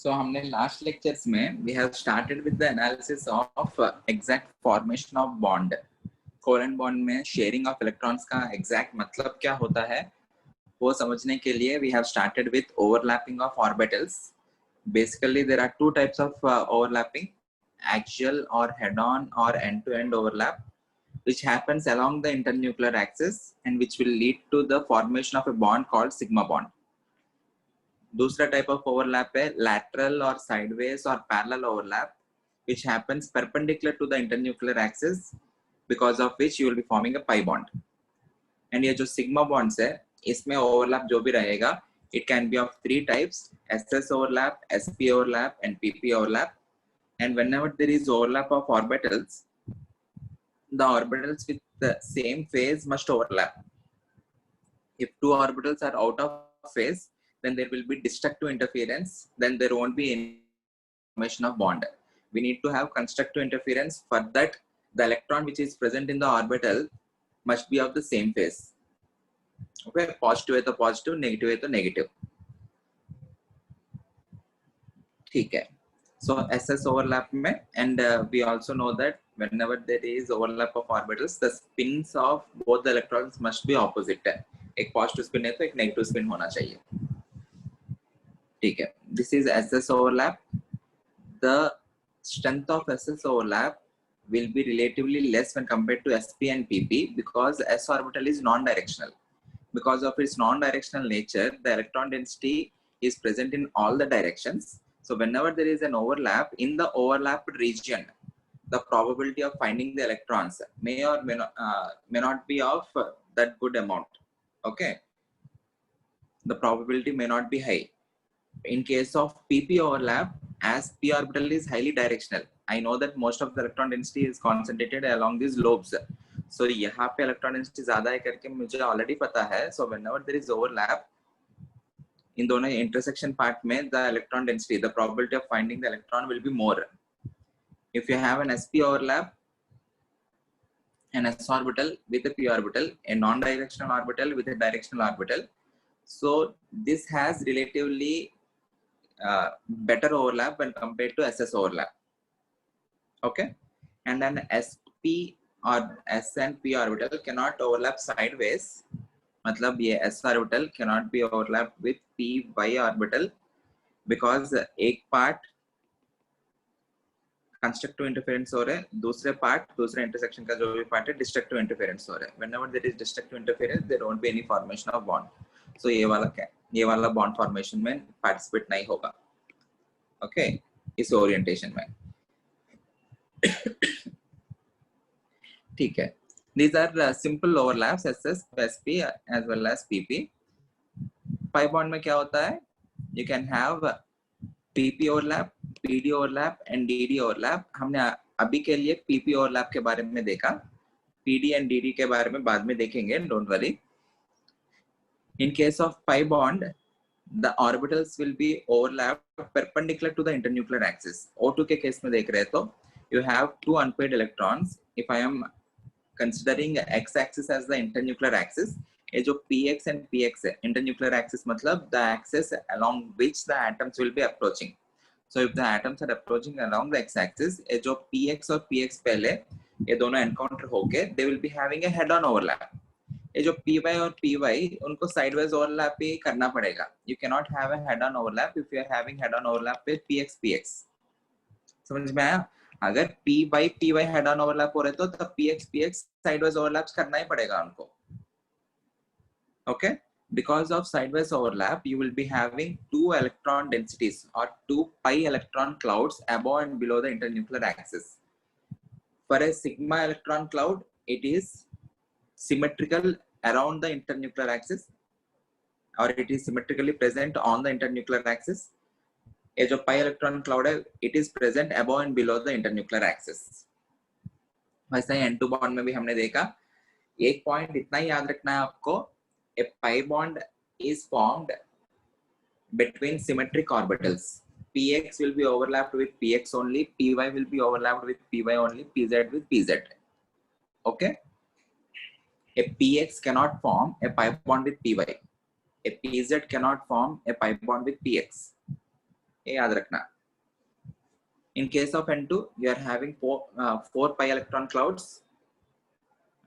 So हमने last lectures में we have started with the analysis of exact formation of bond. Covalent bond में sharing of electrons का exact मतलब क्या होता है वो समझने के लिए we have started with overlapping of orbitals. Basically there are two types of overlapping, axial or head-on or end-to-end overlap, which happens along the internuclear axis and which will lead to the formation of a bond called sigma bond. दूसरा type of overlap है lateral or sideways or parallel overlap, which happens perpendicular to the internuclear axis, because of which you will be forming a pi bond. And ये जो sigma bonds है इसमें overlap जो भी रहेगा it can be of three types: SS overlap, SP overlap and PP overlap. And whenever there is overlap of orbitals, the orbitals with the same phase must overlap. If two orbitals are out of phase, then there will be destructive interference, then there won't be any formation of bond. We need to have constructive interference. For that, the electron which is present in the orbital must be of the same phase. Okay, positive है तो positive, negative है तो negative. ठीक है. So SS overlap में, and we also know that whenever there is overlap of orbitals, the spins of both the electrons must be opposite है. एक positive spin है तो एक negative spin होना चाहिए. ठीक है. This is SS overlap. The strength of SS overlap will be relatively less when compared to SP and PP because S orbital is non-directional. Because of its non-directional nature, the electron density is present in all the directions. So whenever there is an overlap, in the overlapped region, the probability of finding the electrons may or may not be of that good amount. Okay, the probability may not be high. In case of PP overlap, as p orbital is highly directional, I know that most of the electron density is concentrated along these lobes. So यहाँ पे electron density ज़्यादा है करके मुझे already पता है. So whenever there is overlap, in दोनों intersection part में the electron density, the probability of finding the electron will be more. If you have an sp overlap, an s orbital with a p orbital, a non-directional orbital with a directional orbital, so this has relatively better overlap when compared to SS overlap. Okay, and then SP or S and P orbital cannot overlap sideways. मतलब ये S orbital cannot be overlapped with P Y orbital because एक part constructive interference हो रहा है, दूसरे part दूसरे intersection का जो भी part है destructive interference हो रहा है. Whenever there is destructive interference, there won't be any formation of bond. So ये वाला bond formation में participate नहीं होगा. Okay, इस orientation में. ठीक है. These are simple overlaps SS, SP as well as PP. Pi bond में क्या होता है? You can have PP overlap, PD overlap and DD overlap. हमने अभी के लिए PP overlap के बारे में देखा. PD and DD के बारे में बाद में देखेंगे. Don't worry. In case of pi bond, the orbitals will be overlapped perpendicular to the internuclear axis. O2 के केस में देख रहे तो you have two unpaired electrons. If I am considering x-axis as the internuclear axis, ये जो px and px है, internuclear axis मतलब the axis along which the atoms will be approaching. So if the atoms are approaching along the x-axis, ये जो px और px पहले ये दोनों encounter होके they will be having a head-on overlap. ये जो py और py उनको sideways overlap ही करना पड़ेगा. You cannot have a head-on overlap if you are having head-on overlap with px. समझ में आया? अगर py head-on overlap हो रहे तो तब px sideways overlaps करना ही पड़ेगा उनको. Okay, because of sideways overlap, you will be having two electron densities or two pi electron clouds above and below the internuclear axis. For a sigma electron cloud, it is symmetrical around the internuclear axis, or it is symmetrically present on the internuclear axis. ये जो pi electron cloud है, it is present above and below the internuclear axis. वैसे ही N2 bond में भी हमने देखा. एक point इतना ही याद रखना है आपको. A pi bond is formed between symmetric orbitals. Px will be overlapped with Px only, Py will be overlapped with Py only, Pz with Pz. Okay? A Px cannot form a pi bond with Py. A Pz cannot form a pi bond with Px. ये याद रखना. In case of N2, you are having four pi electron clouds.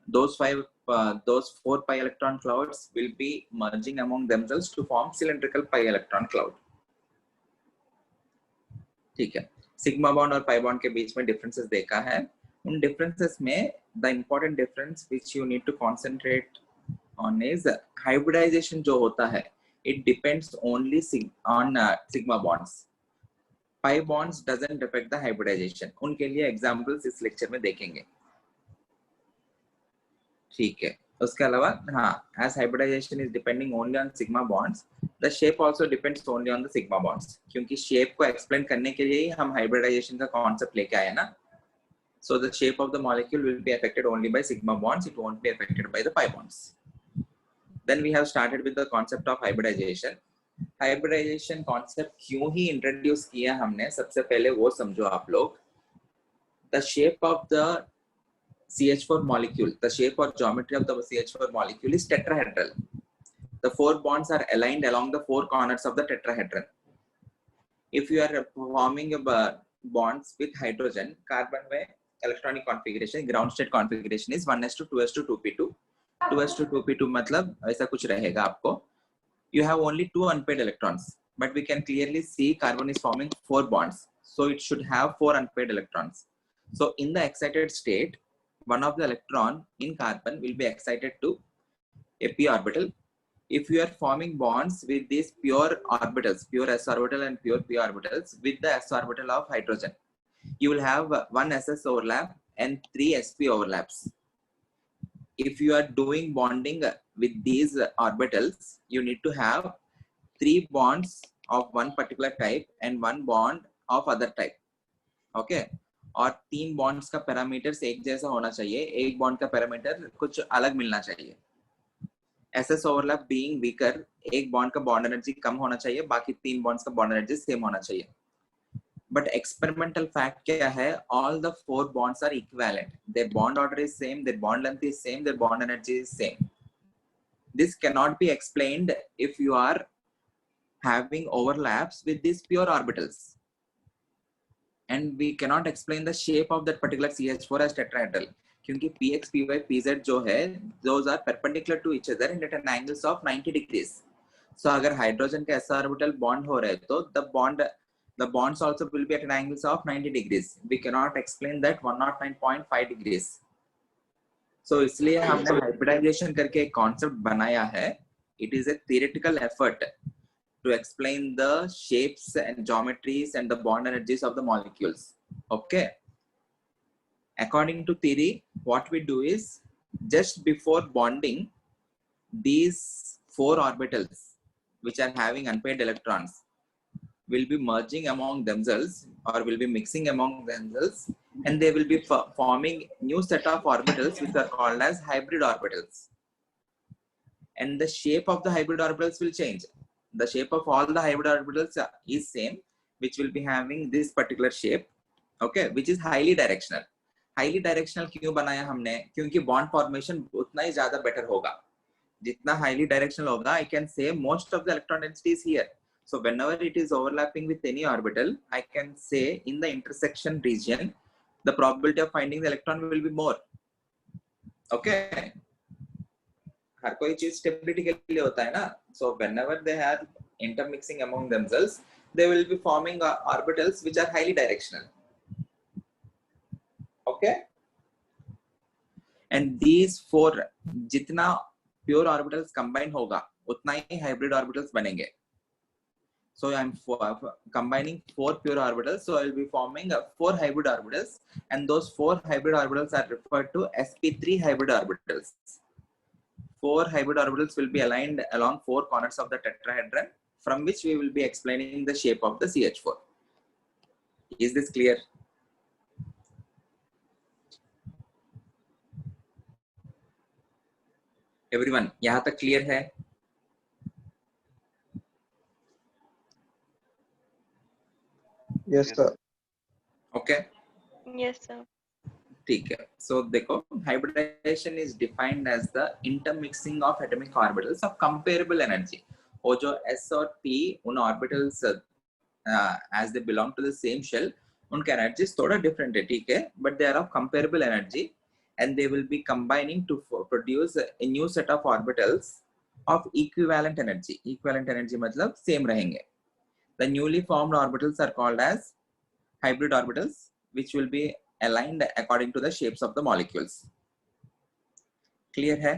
Those four pi electron clouds will be merging among themselves to form cylindrical pi electron cloud. ठीक है. Sigma bond और pi bond के बीच में differences देखा है. उन differences में the important difference which you need to concentrate on is hybridization जो होता है. It depends only on sigma bonds. Pi bonds doesn't affect the hybridization. उनके लिए एग्जांपल्स इस लेक्चर में देखेंगे. ठीक है. उसके अलावा हाँ, as hybridization is depending only on sigma bonds, the shape also depends only on the sigma bonds. क्योंकि shape को explain करने के लिए ही हम hybridization का concept लेके आए ना. So the shape of the molecule will be affected only by sigma bonds. It won't be affected by the pi bonds. Then we have started with the concept of hybridization. Hybridization concept क्यों ही introduce किया हमने, सबसे पहले वो समझो आप लोग. The shape of the CH4 molecule, the shape or geometry of the CH4 molecule is tetrahedral. The four bonds are aligned along the four corners of the tetrahedron. If you are forming a bonds with hydrogen, carbon में electronic configuration, ground state configuration is 1s2 2s2 मतलब ऐसा कुछ रहेगा आपको. You have only two unpaired electrons, but we can clearly see carbon is forming four bonds, so it should have four unpaired electrons. So in the excited state, one of the electron in carbon will be excited to a p orbital. If you are forming bonds with these pure orbitals, pure s orbital and pure p orbitals with the s orbital of hydrogen, you will have one ss overlap and three sp overlaps. If you are doing bonding with these orbitals, you need to have three bonds of one particular type and one bond of other type. Okay. और तीन bonds का parameters एक जैसा होना चाहिए. एक bond का parameter कुछ अलग मिलना चाहिए. एसएस ओवरलैप बीइंग वीकर, एक बॉन्ड का बॉन्ड एनर्जी कम होना चाहिए, बाकी तीन बॉन्ड्स का बॉन्ड एनर्जी सेम होना चाहिए. बट एक्सपेरिमेंटल फैक्ट क्या है? All the four bonds are equivalent. Their bond order is same, their bond length is same, their bond energy is same. This can not be explained if you are having overlaps with this pure orbitals. And we cannot explain the shape of that particular CH4 as tetrahedral, क्योंकि px, py, pz जो है, those are perpendicular to each other and at an angles of 90 degrees. So अगर hydrogen के s orbital bond हो रहे तो the bonds also will be at an angles of 90 degrees. We cannot explain that 109.5 degrees. So इसलिए हमने hybridization करके एक concept बनाया है. It is a theoretical effort to explain the shapes and geometries and the bond energies of the molecules. Okay. According to theory, what we do is just before bonding, these four orbitals which are having unpaired electrons will be merging among themselves or will be mixing among themselves, and they will be forming new set of orbitals which are called as hybrid orbitals. And the shape of the hybrid orbitals will change. The shape of all the hybrid orbitals is same, which will be having this particular shape, okay, which is highly directional. Highly directional क्यों बनाया हमने? क्योंकि bond formation उतना ही ज़्यादा better होगा. जितना highly directional होगा, I can say most of the electron density is here. So whenever it is overlapping with any orbital, I can say in the intersection region, the probability of finding the electron will be more. Okay. हर कोई चीज stability के लिए होता है ना. So whenever they are intermixing among themselves, they will be forming orbitals which are highly directional. Okay. And these four, जितना pure orbitals combine होगा, उतना ही hybrid orbitals बनेंगे. So I am combining four pure orbitals, so I will be forming four hybrid orbitals, and those four hybrid orbitals are referred to sp3 hybrid orbitals. Four hybrid orbitals will be aligned along four corners of the tetrahedron, from which we will be explaining the shape of the CH4. Is this clear? Everyone, यहाँ तक clear है? Yes, sir. Okay. Yes, sir. ठीक है. So देखो, hybridization is defined as the intermixing of atomic orbitals of comparable energy. वो जो s और p उन orbitals as they belong to the same shell, उनका एनर्जीज थोड़ा डिफरेंट है, ठीक है, but they are of comparable energy and they will be combining to produce a new set of orbitals of equivalent energy. Equivalent energy मतलब same रहेंगे. The newly formed orbitals are called as hybrid orbitals, which will be aligned according to the shapes of the molecules. Clear है?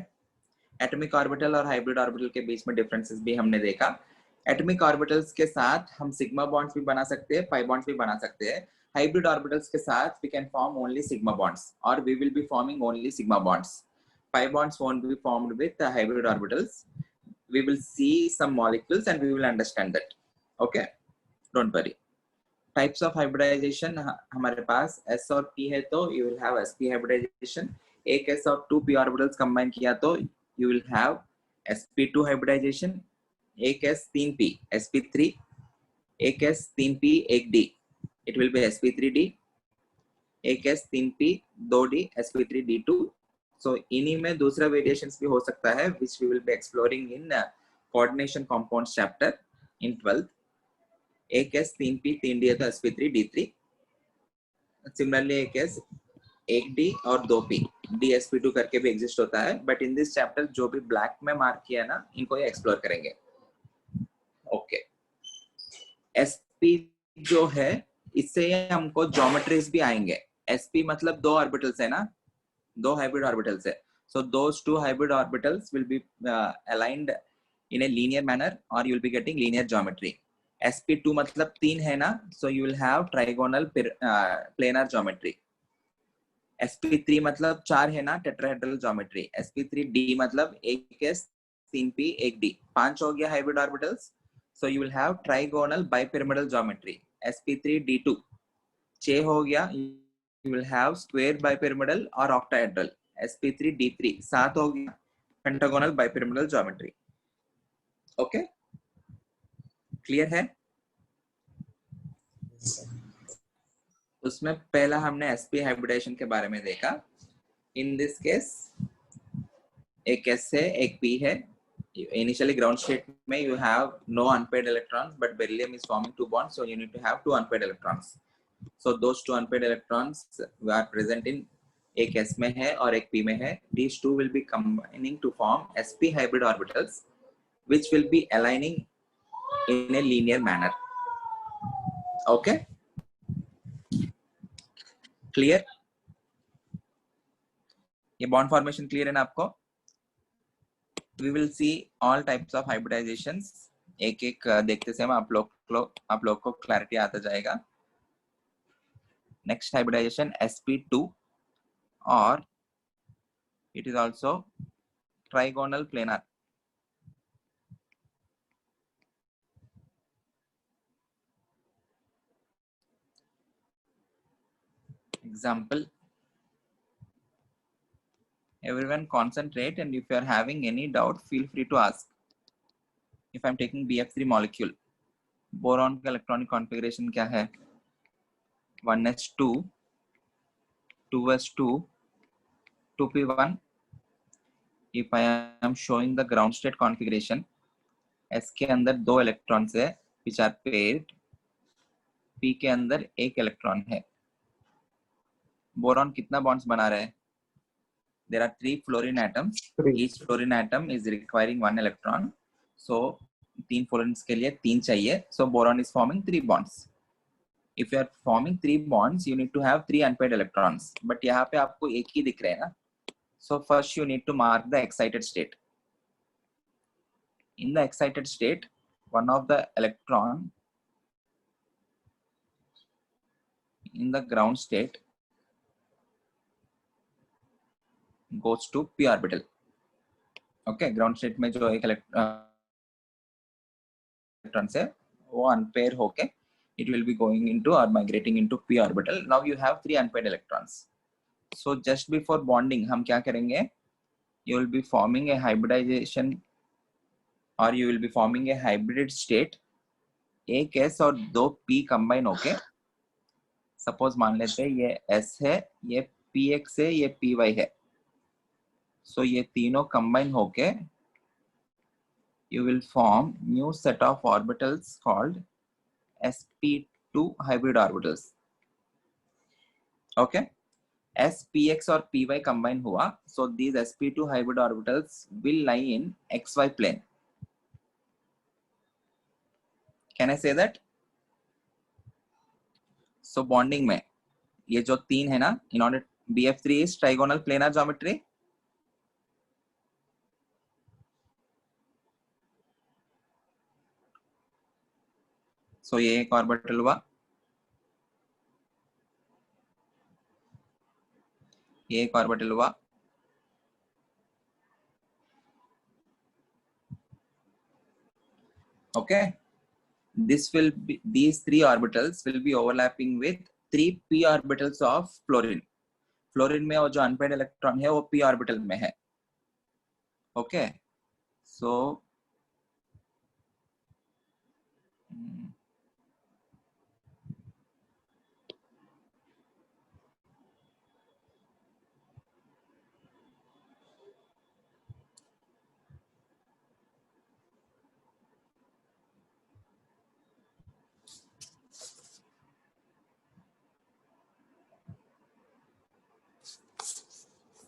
Atomic orbital और hybrid orbital के बीच में differences भी हमने देखा. Atomic orbitals के साथ हम sigma bonds भी बना सकते हैं, pi bonds भी बना सकते हैं. Hybrid orbitals के साथ we can form only sigma bonds, or we will be forming only sigma bonds. Pi bonds won't be formed with the hybrid orbitals. We will see some molecules and we will understand that. Okay, don't worry. Types of hybridization हमारे पास s और p है तो you will have sp hybridization. एक s और 2 p orbitals combine किया तो you will have sp2 hybridization. एक s 3p sp3, एक s 3p 1d, it will be sp3d. एक s 3p 2d sp3d2. so इन्हीं में दूसरा variations भी हो सकता है which we will be exploring in coordination compounds chapter in 12th. एक s 3p 3d है तो sp3d3. similarly एक s 1d और 2p dsp2 करके भी एग्जिस्ट होता है, बट इन दिस चैप्टर जो भी ब्लैक में मार्क किया है ना, इनको ये एक्सप्लोर करेंगे. ओके, sp जो है इससे हमको ज्योमेट्रीज भी आएंगे. sp मतलब दो ऑर्बिटल्स है ना, दो हाइब्रिड ऑर्बिटल्स है. so those two hybrid orbitals will be aligned in a linear manner or you will be getting linear geometry. sp2 मतलब 3 है ना, so you will have trigonal planar geometry. sp3 मतलब 4 है ना, टेट्राहेड्रल ज्योमेट्री. sp3d मतलब 1s 3p 1d, 5 हो गया hybrid orbitals. so you will have trigonal bipyramidal geometry. sp3d2 6 हो गया, you will have square bipyramidal or octahedral. sp3d3 7 हो गया, pentagonal bipyramidal geometry. Okay, clear है? उसमें पहला हमने sp हाइब्रिडाइजेशन के बारे में देखा. इन दिस केस एक s है एक p है. Initially ground state में you have no unpaired electrons, but beryllium is forming 2 bonds, so you need to have 2 unpaired electrons. so those 2 unpaired electrons are present in एक s में है और एक p में है. these two will be combining to form sp hybrid orbitals, which will be aligning in a linear manner. okay, clear? ये bond formation clear है ना आपको? we will see all types of hybridizations. एक एक देखते समय आप लोग को क्लैरिटी आता जाएगा. next hybridization sp2, or it is also trigonal planar. example, everyone concentrate, and if you are having any doubt feel free to ask. if I am taking bf3 molecule, boron का electronic configuration क्या है? 1s2 2s2 2p1. if I am showing the ground state configuration, s के अंदर 2 electrons है which are paired, p के अंदर 1 electron है. boron कितना bonds बना रहा है? there are 3 fluorine atoms. each fluorine atom is requiring 1 electron, so 3 fluorines के लिए 3 चाहिए, so boron is forming 3 bonds. if you are forming 3 bonds, you need to have 3 unpaired electrons, but यहाँ पे आपको एक ही दिख रहे हैं ना. so first you need to mark the excited state. in the excited state, one of the electron in the ground state goes to p orbital. okay, ground state में जो एक electron से वो unpair होके it will be going into or migrating into p orbital. now you have 3 unpaired electrons. so just before bonding हम क्या करेंगे? you will be forming a hybridization, or you will be forming a hybrid state. एक s और 2 p combine होके, suppose मान लेते हैं ये s है, ये px है, ये py है. so ये तीनों combine होके you will form new set of orbitals called sp2 hybrid orbitals. Okay, as px और py combine हुआ, so these sp2 hybrid orbitals will lie in xy plane. Can I say that? So bonding में ये जो तीन है ना, in order BF3 is trigonal planar geometry. So ये एक ऑर्बिटल हुआ, ये एक ऑर्बिटल हुआ, okay. This will be, these three orbitals will be overlapping with 3 p orbitals of fluorine. Fluorine में वो जो अनपेड इलेक्ट्रॉन है वो p ऑर्बिटल में है. ओके, सो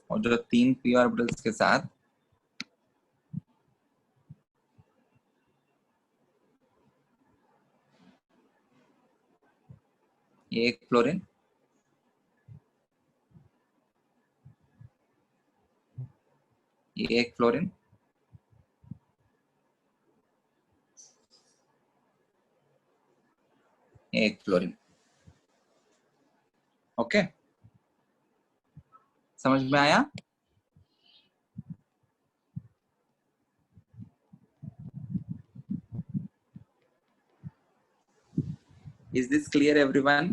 और जो तीन p ऑर्बिटल्स के साथ ये एक फ्लोरीन, ये एक फ्लोरीन, ये एक फ्लोरीन. ओके, समझ में आया? Is this clear everyone?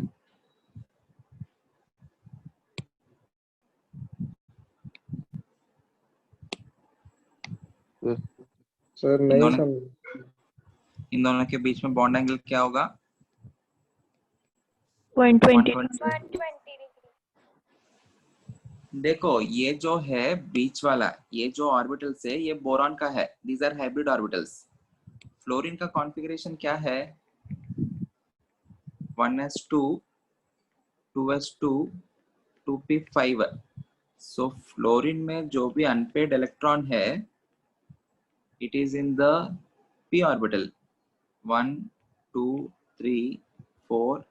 Sir नहीं समझ. इन दोनों के बीच में बॉन्ड एंगल क्या होगा? 120. देखो ये जो है बीच वाला, ये जो ऑर्बिटल्स है ये बोरॉन का है. These are hybrid orbitals. Fluorine का कॉन्फ़िगरेशन क्या है? 1s2 2s2 2p5. सो फ्लोरीन में जो भी अनपेड इलेक्ट्रॉन है it is in the p orbital 1 2 3 4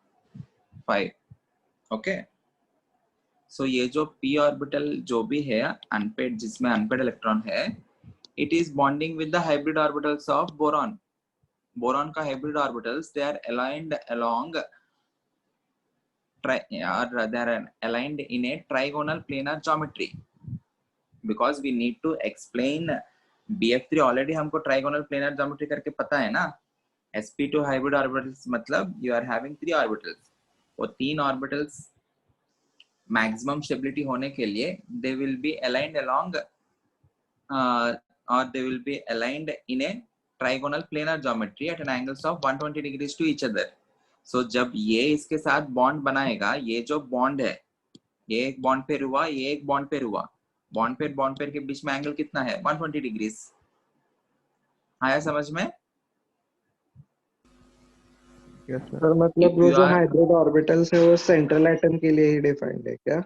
5. Okay, so ये जो p ऑर्बिटल जो भी है अनपेड, जिसमें अनपेड इलेक्ट्रॉन है, it is bonding with the hybrid orbitals of boron. Boron का hybrid orbitals they are aligned along they are aligned in a trigonal planar geometry. Because we need to explain BF3 already हमको trigonal planar geometry करके पता है ना. sp2 hybrid orbitals मतलब you are having 3 orbitals. वो 3 orbitals maximum stability होने के लिए they will be aligned along or they will be aligned in a trigonal planar geometry at an angles of 120 degrees to each other. So जब ये इसके साथ bond बनाएगा, ये जो बॉन्ड है ये एक बॉन्ड पेयर हुआ, ये एक बॉन्ड पेयर हुआ, बॉन्ड पेयर के बीच में एंगल कितना है? 120 डिग्रीज. आया समझ में? सर मतलब वो जो हाइब्रिड ऑर्बिटल्स है वो सेंट्रल एटम के लिए ही डिफाइंड है क्या?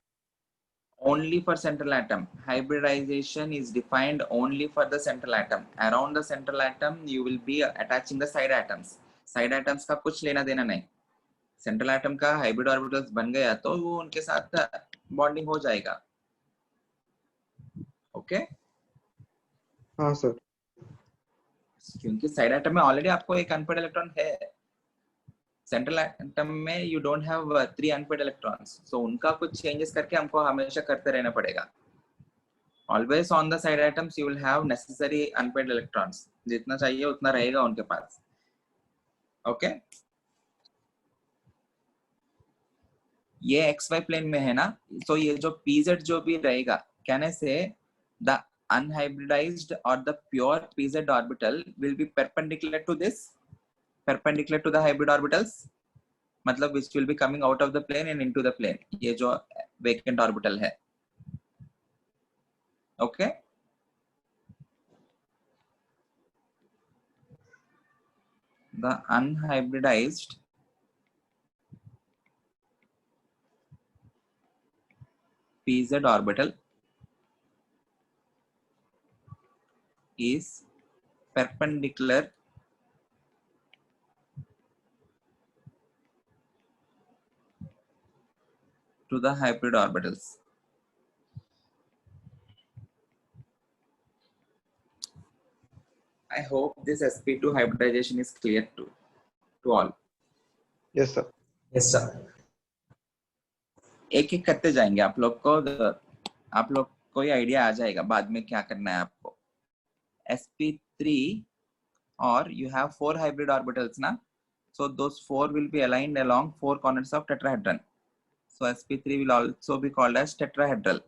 Only for central atom. Hybridization is defined only for the central atom. Around the central atom you will be attaching the side atoms. Side atoms का कुछ लेना देना नहीं. Central atom का hybrid orbitals बन गया तो वो उनके साथ बॉन्डिंग हो जाएगा. ओके, हाँ सर. क्योंकि साइड एटम में ऑलरेडी आपको एक अनपेड इलेक्ट्रॉन है. सेंट्रल एटम में you don't have 3 unpaired electrons, so उनका कुछ चेंजेस करके हमको हमेशा करते रहना पड़ेगा. Always on the side atoms you will have necessary unpaired electrons. जितना चाहिए उतना रहेगा उनके पास. ओके, ये xy प्लेन में है ना, सो ये जो pz जो भी रहेगा, कैन आई से the unhybridized or the pure pz orbital will be perpendicular to this, perpendicular to the hybrid orbitals, मतलब which will be coming out of the plane and into the plane. ये जो vacant orbital है. Okay, the unhybridized pz orbital is perpendicular to the hybrid orbitals. I hope this sp2 hybridization is clear to all. Yes, sir. Yes, sir. एक एक करते जाएंगे, आप लोग को ये आइडिया आ जाएगा बाद में क्या करना है आपको. sp3 or you have 4 hybrid orbitals na, so those 4 will be aligned along 4 corners of tetrahedron. So sp3 will also be called as tetrahedral.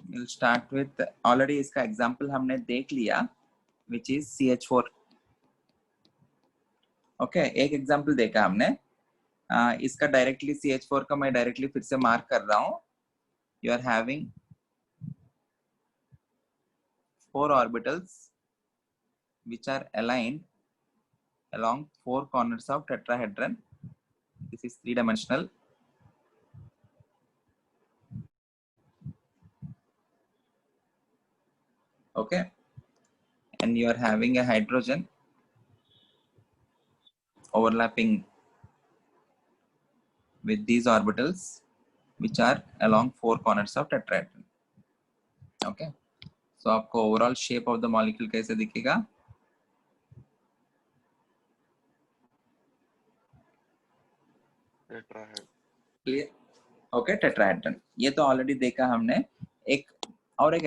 We'll start with, already इसका example हमने देख लिया, which is CH4. Okay, एक example देखा हमने. इसका directly CH4 का मैं directly फिर से mark कर रहा हूँ. You are having 4 orbitals which are aligned along 4 corners of tetrahedron. This is 3-dimensional. Okay, and you are having a hydrogen overlapping with these orbitals which are along 4 corners of tetrahedron. Okay, so आपको overall shape of the molecule कैसे दिखेगा? Clear? Okay, tetrahedron. ये तो already देखा हमने. एक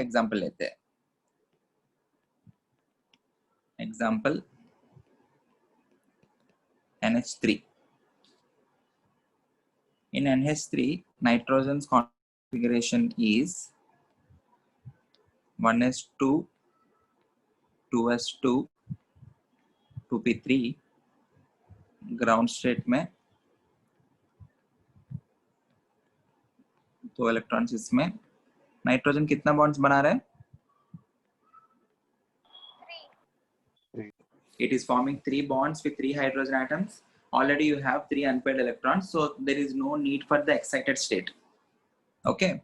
example लेते हैं. Example NH3. In NH3, nitrogen's configuration is 1s2, 2s2, 2p3. Ground state में 2 electrons इसमें. नाइट्रोजन कितना bonds बना रहा है? It is forming 3 bonds with 3 hydrogen atoms. Already you have 3 unpaired electrons, so there is no need for the excited state. Okay.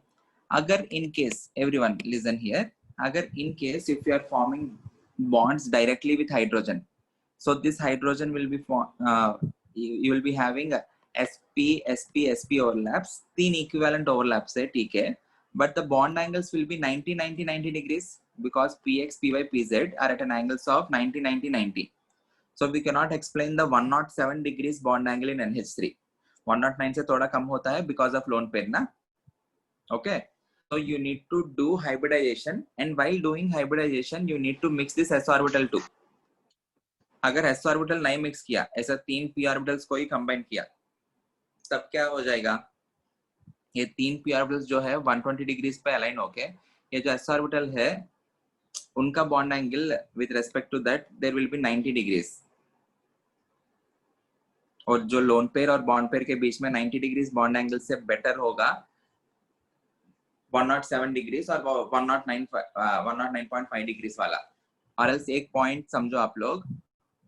Agar in case, everyone listen here. Agar in case if you are forming bonds directly with hydrogen, so this hydrogen will be you will be having a sp sp sp overlaps, 3 equivalent overlaps है, ठीक है. But the bond angles will be 90 90 90 degrees because px py pz are at an angles of 90 90 90. So we cannot explain the 107 degrees bond angle in NH3. 109 से थोड़ा कम होता है because of lone pair ना. Okay, so you need to do hybridization, and while doing hybridization you need to mix this s orbital too. अगर s orbital नहीं mix किया, ऐसा 3 p orbitals को ही combine किया, तब क्या हो जाएगा? ये 3 p orbitals जो है 120 degrees पे align होके, ये जो s orbital है उनका bond angle with respect to that there will be 90 degrees. और जो लोन पेयर और बॉन्ड पेयर के बीच में 90 डिग्रीज बॉन्ड एंगल से बेटर होगा 107 डिग्रीज और 109.5 डिग्रीज वाला. और एल्स एक पॉइंट समझो आप लोग,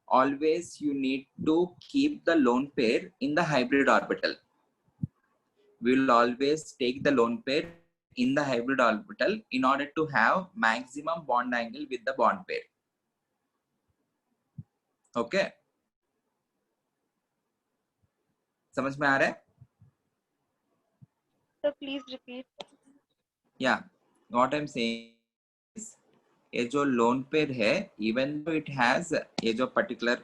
always you need to keep the lone pair in the hybrid orbital. We will always take the lone pair in the hybrid orbital in order to have maximum bond angle with the bond pair. Okay, समझ में आ रहा है? So please repeat. Yeah, what I'm saying is, ये जो lone pair है, even though it has ये जो particular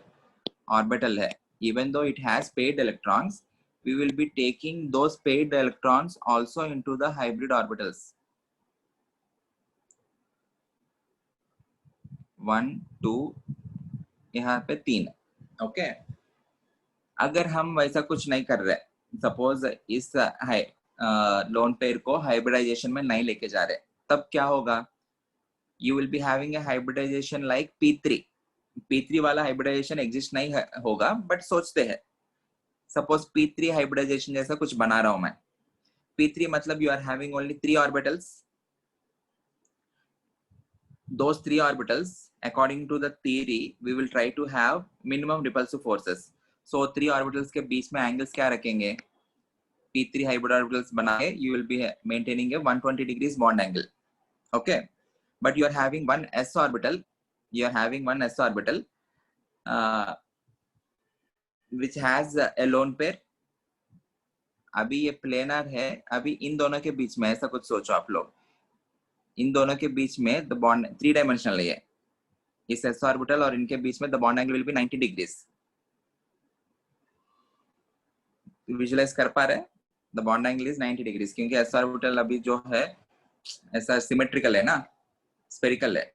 orbital है, even though it has paired electrons, we will be taking those paired electrons also into the hybrid orbitals. 1 2 यहाँ पे 3. Okay, अगर हम वैसा कुछ नहीं कर रहे, सपोज इस लोन पेयर को हाइब्रिडाइजेशन में नहीं लेके जा रहे, तब क्या होगा? You will be having a hybridization like p3. p3 वाला हाइब्रिडाइजेशन एग्जिस्ट नहीं होगा, बट सोचते हैं सपोज p3 हाइब्रिडाइजेशन जैसा कुछ बना रहा हूं मैं. p3 मतलब you are having only 3 orbitals. Those 3 orbitals, according to the theory, we will try to have minimum repulsive forces. So 3 orbitals के बीच में angles क्या रखेंगे? p3 hybrid orbitals बना के you will be maintaining a 120 degrees bond angle. Okay, but you are having one s orbital. You are having one s orbital which has a lone pair. अभी ये planar है, अभी इन दोनों के बीच में ऐसा कुछ सोचो आप लोग, इन दोनों के बीच में द बॉन्ड 3 डायमेंशनल है, इस s ऑर्बिटल और इनके बीच में the bond angle will be 90 degrees. Visualize कर पा रहे हैं? The bond angle is 90 degrees क्योंकि s ऑर्बिटल अभी जो है ऐसा सिमेट्रिकल है ना, स्फेरिकल है.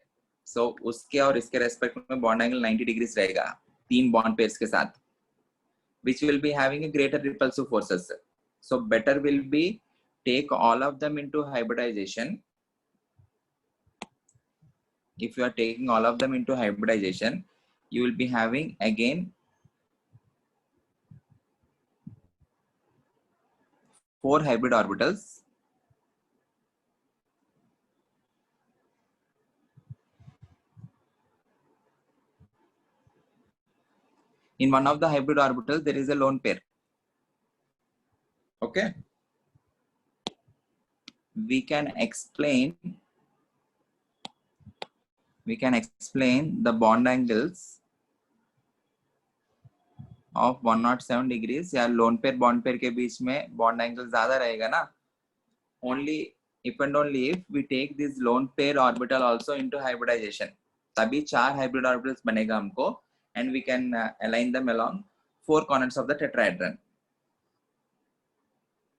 सो उसके और इसके रेस्पेक्ट में बॉन्ड एंगल 90 डिग्रीज रहेगा 3 बॉन्ड पेयर्स के साथ, which will be having a greater repulsive forces. So better will be take all of them into hybridization. If you are taking all of them into hybridization, you will be having again 4 hybrid orbitals. In one of the hybrid orbitals, there is a lone pair. Okay. We can explain the bond angles of 107 degrees. या lone pair bond pair के बीच में bond angle ज़्यादा रहेगा ना. Only if and only if we take this lone pair orbital also into hybridization, तभी 4 hybrid orbitals बनेगा हमको, and we can align them along 4 corners of the tetrahedron.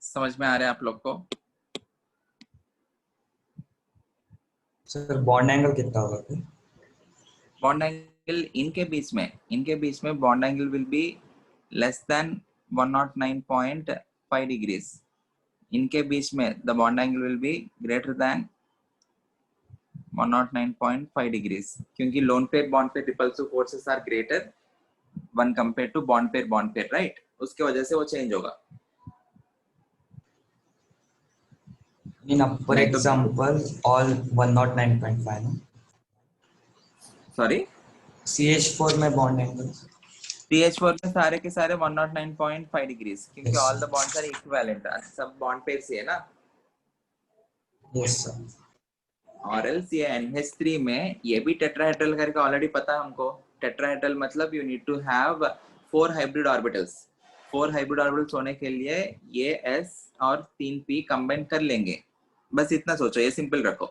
समझ में आ रहा है आप लोग को? सर बॉन्ड एंगल कितना होगा फिर? बॉन्ड एंगल इनके बीच में bond angle will be less than 109.5 degrees. इनके बीच में the bond angle will be greater than 109.5 degrees क्योंकि lone pair bond pair repulsive forces are greater one compare to bond pair, right? उसके वजह से वो चेंज होगा. In for example, all 109.5 no? Sorry? CH4 में bond angle. CH4 में सारे के सारे 109.5 डिग्रीज क्योंकि Yes, all the bonds are equivalent. सब बॉन्ड पेयर से है ना. Yes sir. और एल्स ये NH3 में ये भी टेट्राहेड्रल करके ऑलरेडी पता है हमको. टेट्राहेड्रल मतलब you need to have 4 hybrid orbitals. 4 hybrid orbitals होने के लिए ये S और 3P कंबाइन कर लेंगे. बस इतना सोचो, ये सिंपल रखो.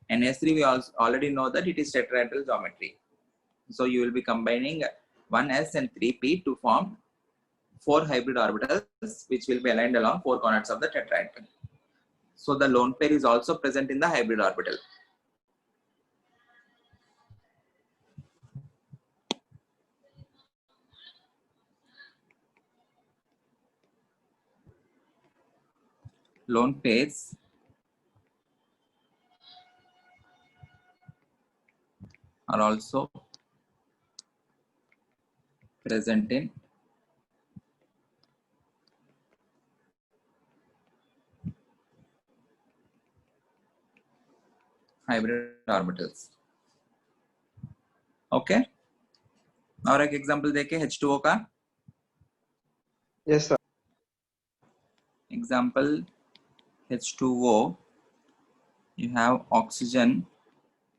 NH3 we already know that it is tetrahedral geometry. So you will be combining 1S and 3P to form 4 hybrid orbitals which will be aligned along 4 corners of the tetrahedron. So the lone pair is also present in the hybrid orbital. Lone pairs are also present in hybrid orbitals. Okay. और एक example देखे H2O का. Yes sir. Example H2O. You have oxygen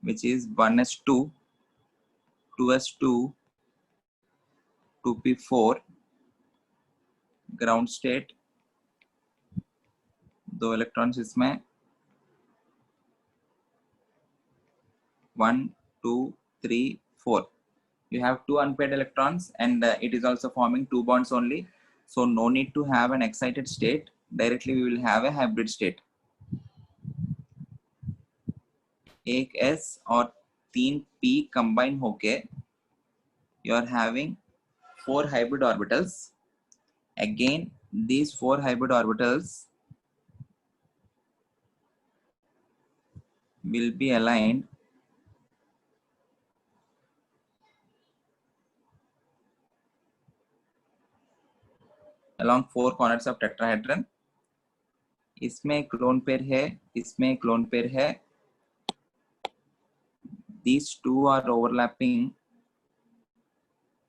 which is 1s2, 2s2, 2p4, ground state, 2 electrons इसमें, 1, 2, 3, 4. You have 2 unpaired electrons and it is also forming 2 bonds only. So no need to have an excited state. Directly we will have a hybrid state. एक S और 3P combine होके you are having 4 hybrid orbitals. Again, these 4 hybrid orbitals will be aligned along 4 corners of tetrahedron. इसमें एक lone pair है, इसमें एक lone pair है. These two are overlapping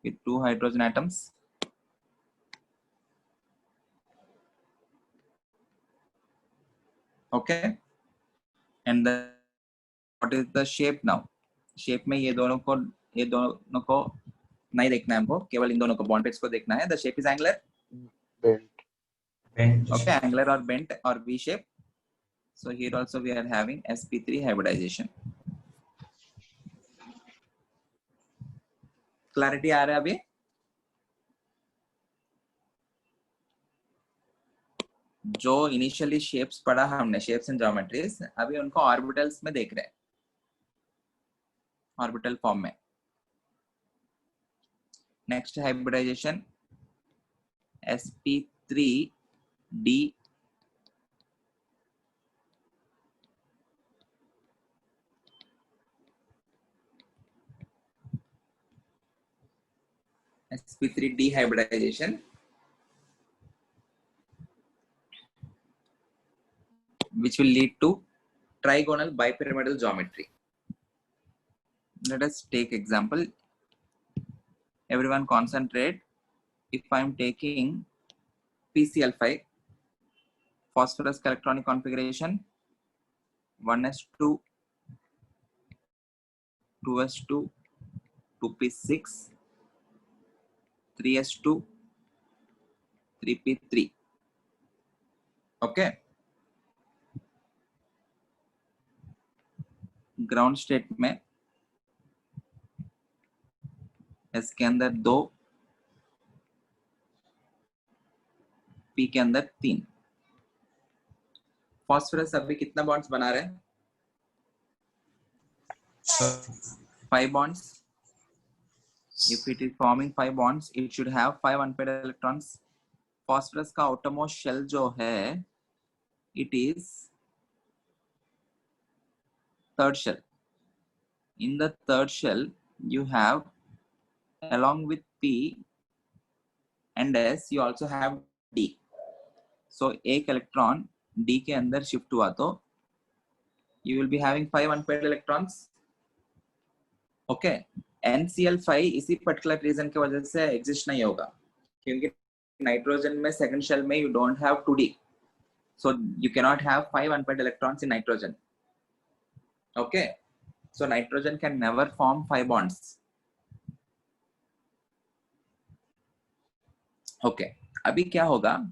with 2 hydrogen atoms. Okay, and the what is the shape now? Shape में ये दोनों को नहीं देखना है हमको, केवल इन दोनों को बॉन्ड पेयर्स को देखना है. The shape is angular, Bent. Bent. okay, angular or bent or V shape. So here also we are having sp3 hybridization. Clarity आ रहा है अभी? जो इनिशियली शेप्स पढ़ा हमने, शेप्स एंड ज्योमेट्रीज, अभी उनको ऑर्बिटल्स में देख रहे हैं, ऑर्बिटल फॉर्म में. Next hybridization sp3d sp3d hybridization, which will lead to trigonal bipyramidal geometry. Let us take example. Everyone concentrate. If I am taking PCl5, phosphorus electronic configuration 1s2, 2s2, 2p6, 3s2, 3p3. Okay. Ground state में इसके अंदर 2, P के अंदर 3. Phosphorus अभी कितना bonds बना रहे हैं? 5 bonds. If it is forming 5 bonds, it should have 5 unpaired electrons. Phosphorus का outermost shell जो है, it is third shell. In the third shell, you have, along with P and S, you also have D. So एक electron D के अंदर shift हुआ तो you will be having 5 unpaired electrons. Okay. NCl5 इसी particular reason के वजह से exist नहीं होगा, क्योंकि नाइट्रोजन में second shell में you don't have 2D. So you cannot have 5 unpaired electrons in nitrogen. Okay. So nitrogen can never form 5 bonds. Okay. अभी क्या होगा?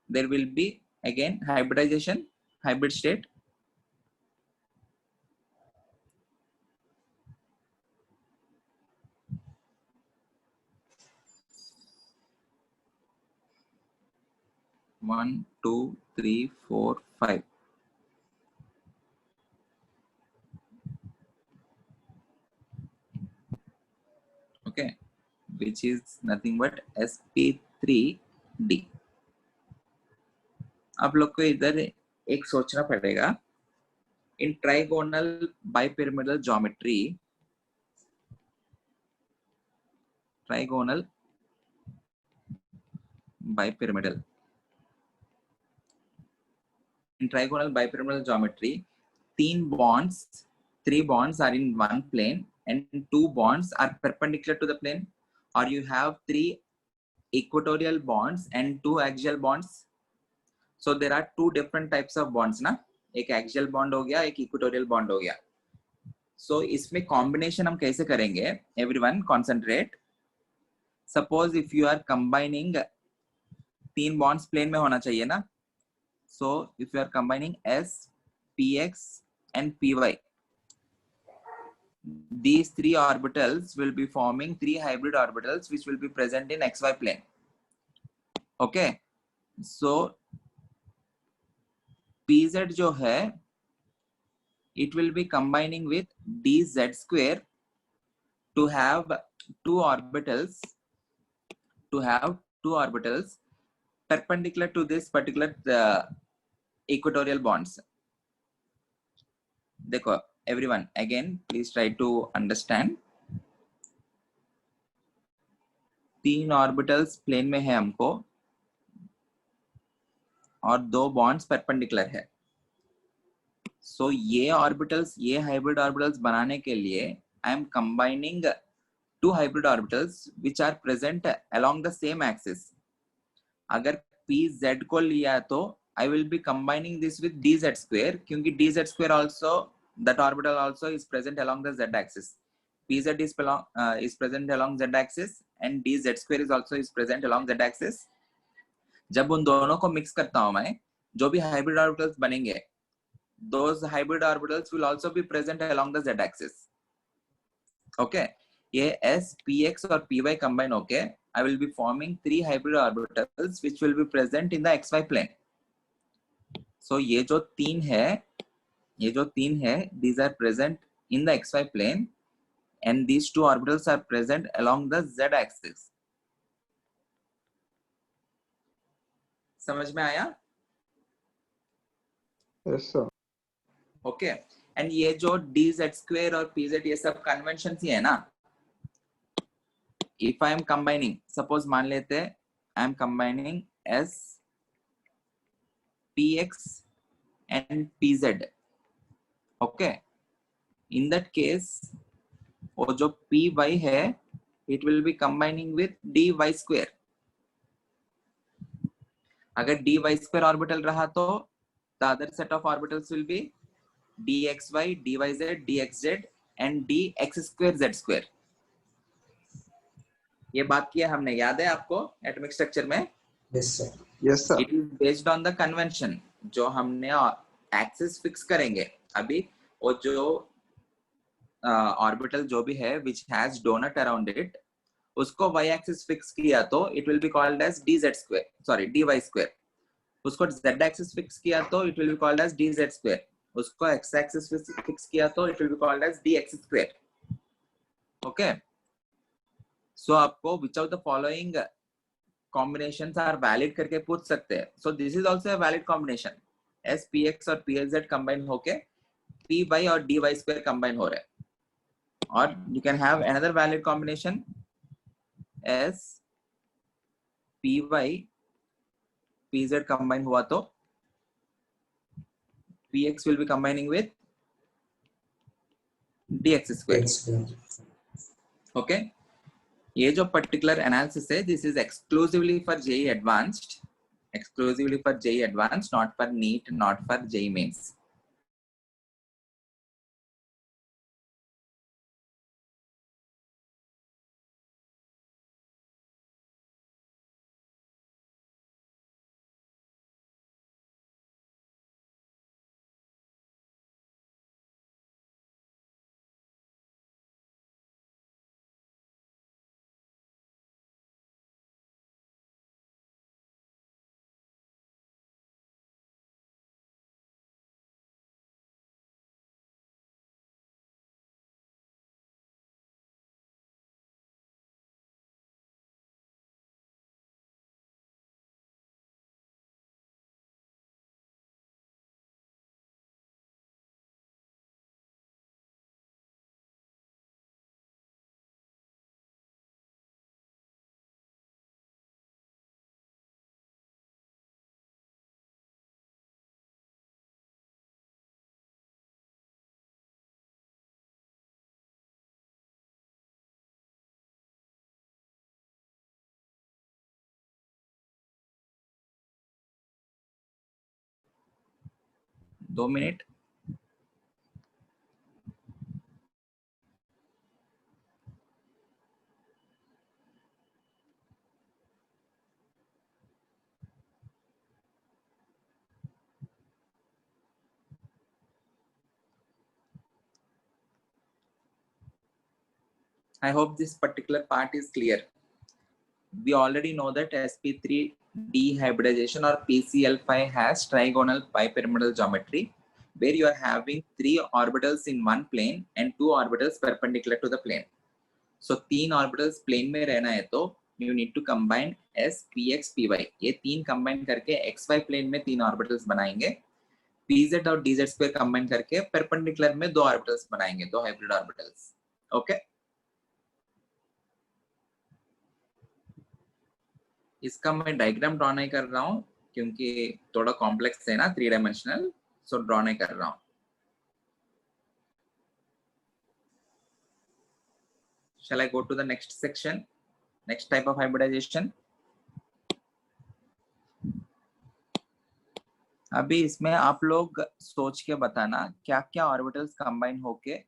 There will be again hybridization, hybrid state. One, two, three, four, 5. Okay, which is nothing but sp3d. आप लोग को इधर एक सोचना पड़ेगा. In trigonal bipyramidal geometry, trigonal bipyramidal. In trigonal bipyramidal geometry, 3 bonds are in one plane and 2 bonds are perpendicular to the plane, or you have 3 equatorial bonds and 2 axial bonds. So there are 2 different types of bonds ना, एक axial bond हो गया, एक equatorial bond हो गया. So इसमें combination हम कैसे करेंगे? Everyone concentrate. Suppose if you are combining 3 bonds plane में होना चाहिए ना. So if you are combining S, Px and Py, these 3 orbitals will be forming 3 hybrid orbitals which will be present in xy plane. Okay. So Pz जो है, it will be combining with dz square to have 2 orbitals perpendicular to this particular equatorial bonds. देखो everyone, again please try to understand. 3 orbitals plane में है हमको और 2 bonds perpendicular है. So ये orbitals, ये hybrid orbitals बनाने के लिए I am combining 2 hybrid orbitals which are present along the same axis. अगर pz को लिया तो I will be combining this with dz square क्योंकि dz square also that orbital also is present along the z axis. Pz is present along z axis and dz square is also is present along z axis. जब उन दोनों को mix करता हूं मैं, जो भी हाइब्रिड ऑर्बिटल्स बनेंगे, those hybrid orbitals will also be present along the z axis. Okay, ये s px और py combine होके I will be forming 3 hybrid orbitals which will be present in the xy plane. So ये जो तीन है, these are present in the xy plane and these two orbitals are present along the z axis. समझ में आया? Yes, sir. Okay. And ये जो dz square और pz ये सब conventions ही है ना? If I am combining, suppose मान लेते I am combining s px and pz. Okay. In that case, वो जो py है, it will be combining with dy square. अगर dy square orbital रहा तो the other set of orbitals will be dxy, dyz, dxz and dx square z square. ये बात किया हमने, याद है आपको एटॉमिक स्ट्रक्चर में? Yes, sir. Yes, sir. It is based on the convention. जो हमने एक्सिस फिक्स करेंगे अभी, वो जो ऑर्बिटल जो भी है which has donut around it, उसको y axis फिक्स किया तो it will be called as dz square, sorry dy square. उसको z axis फिक्स किया तो it will be called as dz square. उसको x axis फिक्स किया तो it will be called as dx square. Okay. So आपको which of the following combinations are valid करके पूछ सकते हैं. So this is also a valid combination. S px और pz combine होके py और dy square combine हो रहे हैं. और you can have another valid combination S py pz combine हुआ तो px will be combining with dx square. Yes, sir. Okay. ये जो particular analysis है, this is exclusively for JEE Advanced, not for NEET, not for JEE Mains. दो minute. I hope this particular part is clear. We already know that sp3 dehybridization or PCl5 has trigonal bipyramidal geometry, where you are having 3 orbitals in one plane and 2 orbitals perpendicular to the plane. So 3 orbitals plane में रहना है तो you need to combine s, px, py. ये 3 combine करके xy plane में 3 orbitals बनाएंगे. pz और dz square combine करके perpendicular में 2 orbitals बनाएंगे, 2 hybrid orbitals. Okay. इसका मैं डायग्राम ड्रॉ नहीं कर रहा हूं क्योंकि थोड़ा कॉम्प्लेक्स है ना, 3 डायमेंशनल, सो ड्रॉ नहीं कर रहा हूं. Shall I go to the next section, next type of hybridization? अभी इसमें आप लोग सोच के बताना क्या क्या ऑर्बिटल्स कंबाइन होके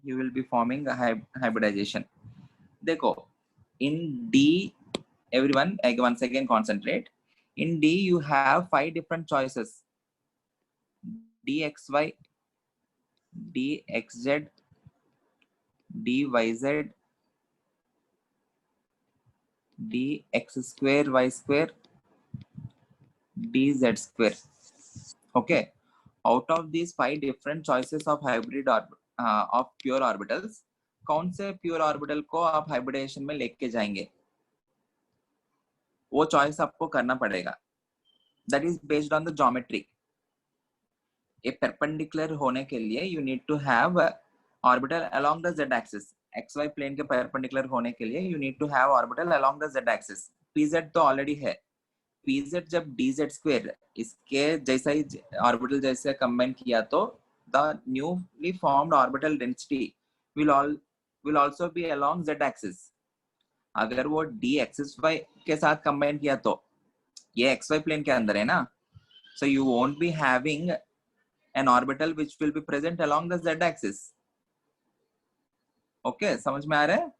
you will be forming a hybridization. देखो in D, everyone once again concentrate. In D you have 5 different choices: dxy, dxz, dyz, dx square y square, dz square. Okay, out of these 5 different choices of hybrid of pure orbitals, कौन से pure orbital को आप hybridisation में लेके जाएंगे, वो choice आपको करना पड़ेगा. That is based on the geometry. A perpendicular होने के लिए you need to have orbital along the z axis. xy plane के परपेंडिकुलर होने के लिए you need to have orbital along the z axis. pz तो ऑलरेडी है. pz जब dz स्क्वायर इसके जैसा ही ऑर्बिटल जैसे कंबाइन किया तो the newly formed orbital density will also be along z axis. अगर वो d एक्सिस y के साथ कंबाइन किया तो ये xy प्लेन के अंदर है ना, so you won't be having an orbital which will be present along the z axis. okay, समझ में आ रहा है?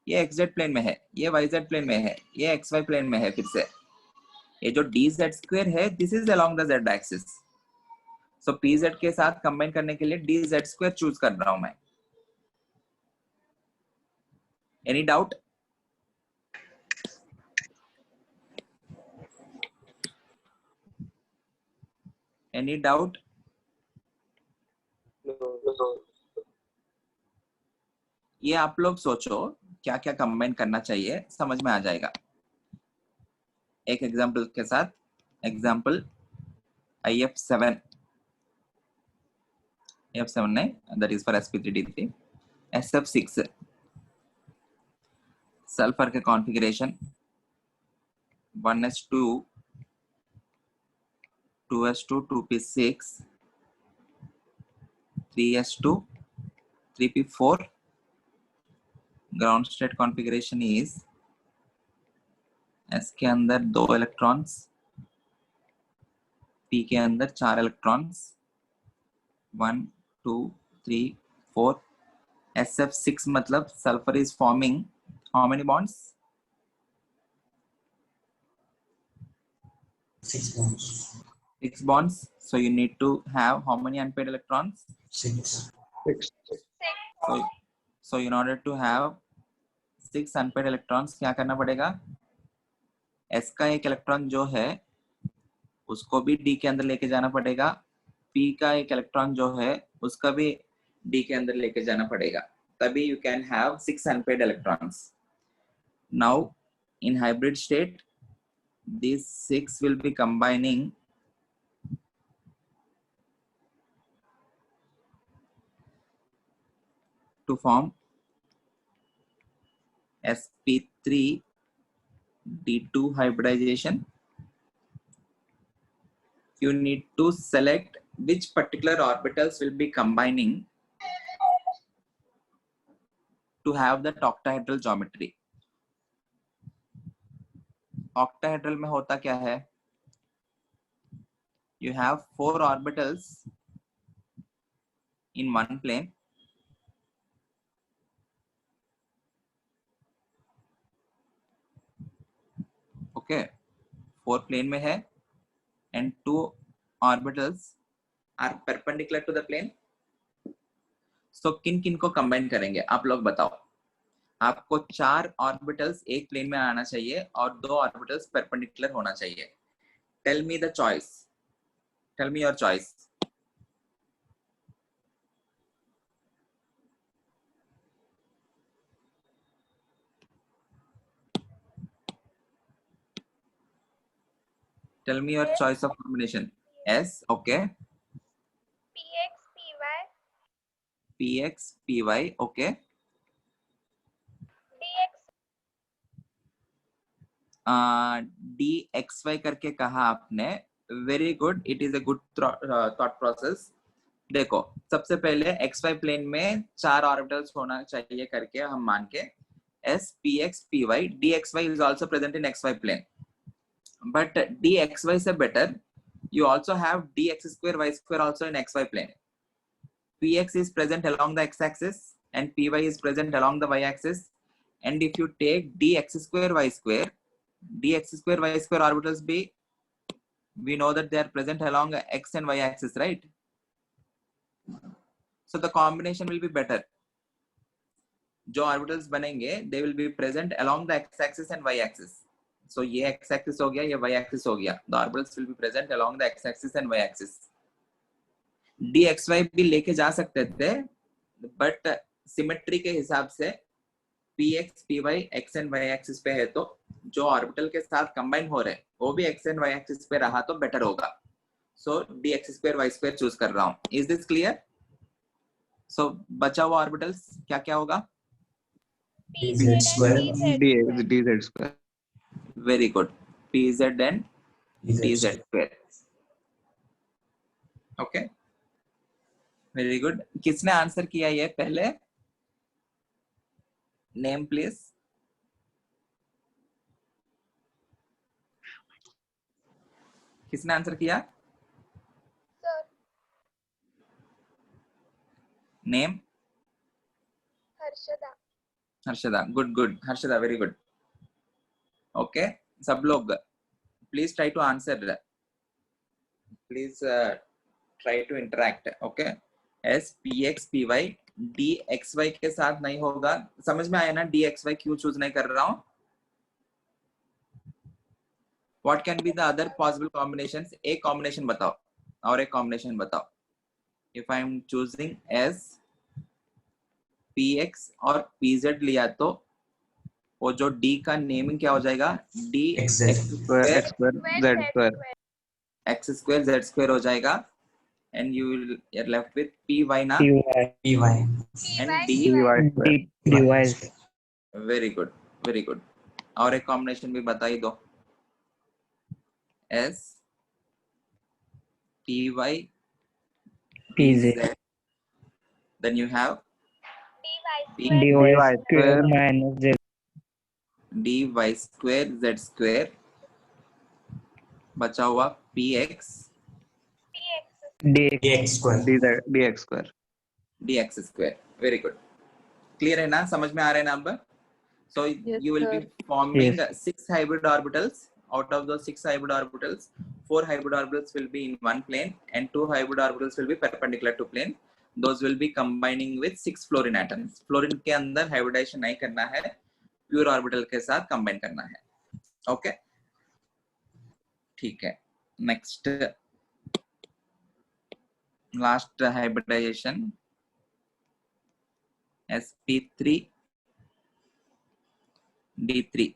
ये xz प्लेन में है, ये yz प्लेन में है, ये xy प्लेन में है. फिर से ये जो dz स्क्वायर है this is along the z axis. so pz के साथ कंबाइन करने के लिए dz स्क्वायर चूज कर रहा हूं मैं. Any doubt? Any doubt? ये आप लोग सोचो क्या क्या कंबाइन करना चाहिए, समझ में आ जाएगा. एक एग्जांपल के साथ. एग्जांपल IF7 नहीं, that is for sp3d3. SF6 sulphur के configuration 1s2 2s2 2p6 3s2 3p4. Ground state configuration is s के अंदर 2 इलेक्ट्रॉन्स, p के अंदर 4 इलेक्ट्रॉन्स, 1 2 3 4. SF6 मतलब sulphur is forming how many bonds? 6 bonds. 6 bonds. So you need to have how many unpaired electrons? 6. So in order to have 6 unpaired electrons, क्या करना पड़ेगा? S का एक इलेक्ट्रॉन जो है उसको भी D के अंदर लेके जाना पड़ेगा. P का एक इलेक्ट्रॉन जो है उसका भी D के अंदर लेके जाना पड़ेगा. तभी you can have 6 unpaired electrons. Now in hybrid state these 6 will be combining to form sp3 d2 hybridization. You need to select which particular orbitals will be combining to have the octahedral geometry. Octahedral में होता क्या है? You have 4 orbitals in one plane. Okay, 4 plane में है and 2 orbitals are perpendicular to the plane. So किन किन को combine करेंगे आप लोग बताओ. आपको 4 ऑर्बिटल्स एक प्लेन में आना चाहिए और 2 ऑर्बिटल्स परपेंडिकुलर होना चाहिए. Tell me the choice. Tell me your choice. Tell me your choice of combination. S, okay. Px Py, okay. dxy करके कहा आपने. Very good, it is a good thought process. देखो सबसे पहले xy प्लेन में 4 orbitals होना चाहिए करके हम मान के S px py, dxy is also present in xy plane, but dxy is better. You also have dx square y square also in xy plane. Px is present along the x-axis and py is present along the y-axis. And if you take dx square y square orbitals be, we know that they are present along x and y-axis, right? So the combination will be better. जो orbitals बनेंगे, they will be present along the x-axis and y-axis. So ये x-axis हो गया, ये y-axis हो गया. The orbitals will be present along the x-axis and y-axis. dxy भी लेके जा सकते थे, but symmetry के हिसाब से px py x and y axis पे है, तो जो ऑर्बिटल के साथ कंबाइन हो रहे हैं वो भी x and y axis पे रहा तो बेटर होगा. सो dx square y square choose कर रहा हूं. Is this clear? सो बचा हुआ ऑर्बिटल्स क्या क्या होगा? pz square, dz square. Very good. pz and pz dz square. Okay, very good. किसने आंसर किया ये पहले? Name please. किसने आंसर किया? Sir name? Harshada. Harshada. Good good Harshada, very good. Okay, सब लोग please try to answer. Please try to interact. Okay, S P X P Y D X Y के साथ नहीं होगा. समझ में आया ना डी एक्स वाई क्यों चूज नहीं कर रहा हूं? What can be the other possible combinations? एक कॉम्बिनेशन बताओ और एक कॉम्बिनेशन बताओ. If I am choosing S P x और पी जेड लिया तो वो जो डी का नेमिंग क्या हो जाएगा? D XZ. X Square x square z square. X square Z square हो जाएगा. And you will you're left with py ना py py and d. dy square. dy very good, very good. और एक combination भी बता ही दो. S T Y pz then you have dy d dy dy square square minus z dy square z square. बचा हुआ px px dx dx square, dx square. dx square. Very good. Clear है ना? समझ में आ रहा है ना अब? So Yes, you will be sir. forming Yes. 6 hybrid orbitals. Out of those 6 hybrid orbitals, 4 hybrid orbitals will be in one plane and 2 hybrid orbitals will be perpendicular to plane. Those will be combining with 6 fluorine atoms. Fluorine के अंदर hybridization नहीं करना है, pure orbital के साथ combine करना है. Okay? ठीक है. Next, last hybridization, sp3 d3.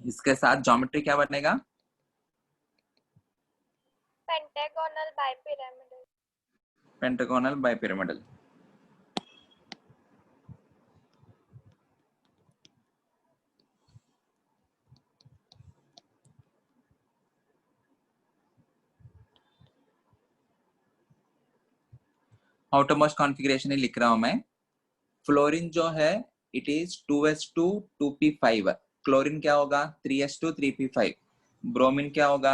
इसके साथ ज्योमेट्री क्या बनेगा? pentagonal bipyramidal. Pentagonal bipyramidal. Outermost configuration ही लिख रहा हूं मैं. फ्लोरीन जो है it is 2s2 2p5. Chlorine क्या होगा? 3s2 3p5. ब्रोमीन क्या होगा?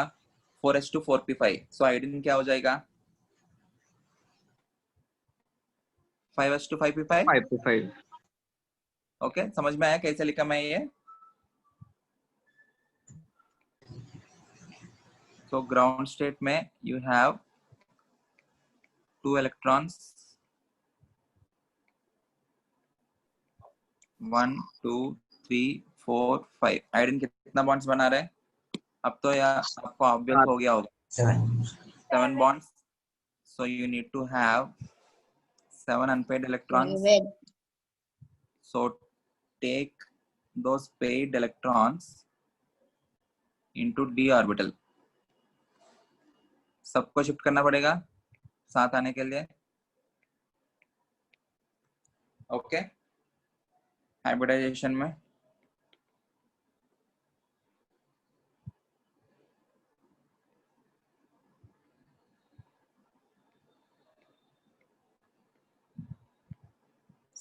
4s2 4p5. सो आयोडीन क्या हो जाएगा? 5s2 5p5. 5 to 5. ओके, समझ में आया कैसे लिखा मैं ये? तो ग्राउंड स्टेट में यू हैव 2 electrons, 1 2 3 4 5. आयोडीन कितना बॉन्ड्स बना रहे हैं? अब तो यार आपको ऑब्वियस हो गया होगा. 7 7 bonds. So you need to have 7 unpaired electrons. So take those paired electrons into d orbital. सबको शिफ्ट करना पड़ेगा साथ आने के लिए. ओके, हाइब्रिडाइजेशन में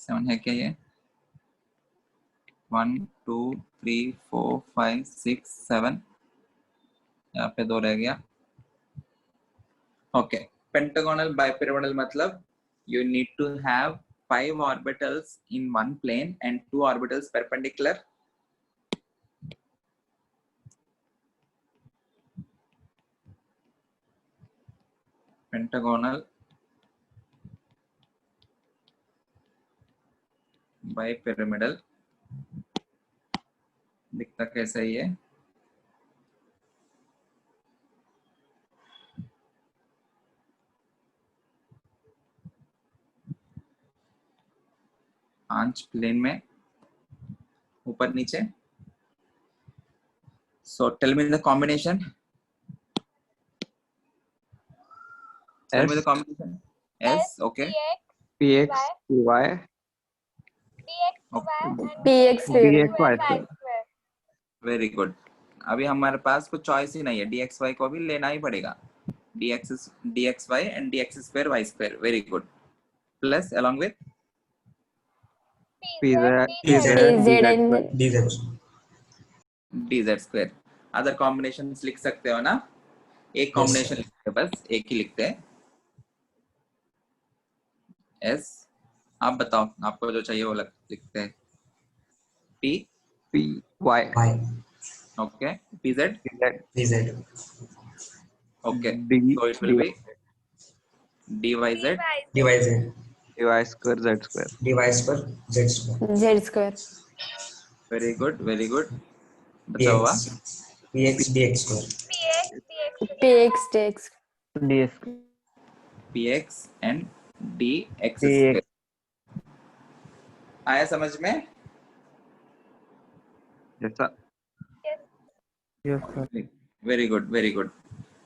7 है क्या ये? 1 2 3 4 5 6 7, यहाँ पे 2 रह गया. ओके, पेंटागोनल बाइपिरामिडल मतलब you need to have 5 orbitals in one plane and 2 orbitals perpendicular. Pentagonal bipyramidal दिखता कैसा ही है? पांच प्लेन में ऊपर नीचे. So tell me the combination. Tell me the combination. S, okay. Px, px py dx, Okay. y and px dx y y square. square. Very good. अभी हमारे पास कुछ चॉइस ही नहीं है, dxy को भी लेना ही पड़ेगा. dxy and dx square y square. Very good. Plus along with pz dz. AZ dz and square. dz. dz square. Other combinations लिख सकते हो ना? एक कॉम्बिनेशन लिखते हैं, बस एक ही लिखते हैं. S, आप बताओ आपको जो चाहिए वो लिखते हैं. P, py y okay. PZ, pz dz. okay. d So it will be DYZ. dz. dy square z square. dy square z square. Z square. Very good, very good. बचा हुआ px dx square. px, dx. PX dx. ds PX and DX dx square. आया समझ में? जैसा Yes. yes sir. Very good, very good.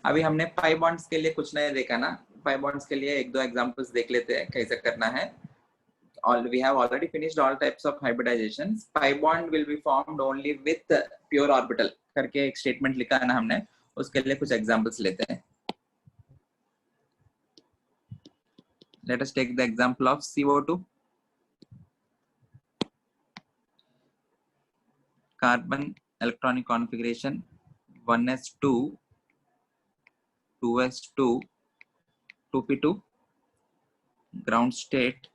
अभी हमने pi bonds के लिए कुछ नहीं देखा ना. पाई बॉन्ड्स के लिए एक दो एग्जांपल्स देख लेते हैं कैसे करना है. We have already finished all types of hybridizations. Pi bond will be formed only with pure orbital करके एक स्टेटमेंट लिखा है ना हमने, उसके लिए कुछ एग्जांपल्स लेते हैं. Let us take the example of CO2. Carbon electronic configuration 1s2, 2s2, 2p2, ground state,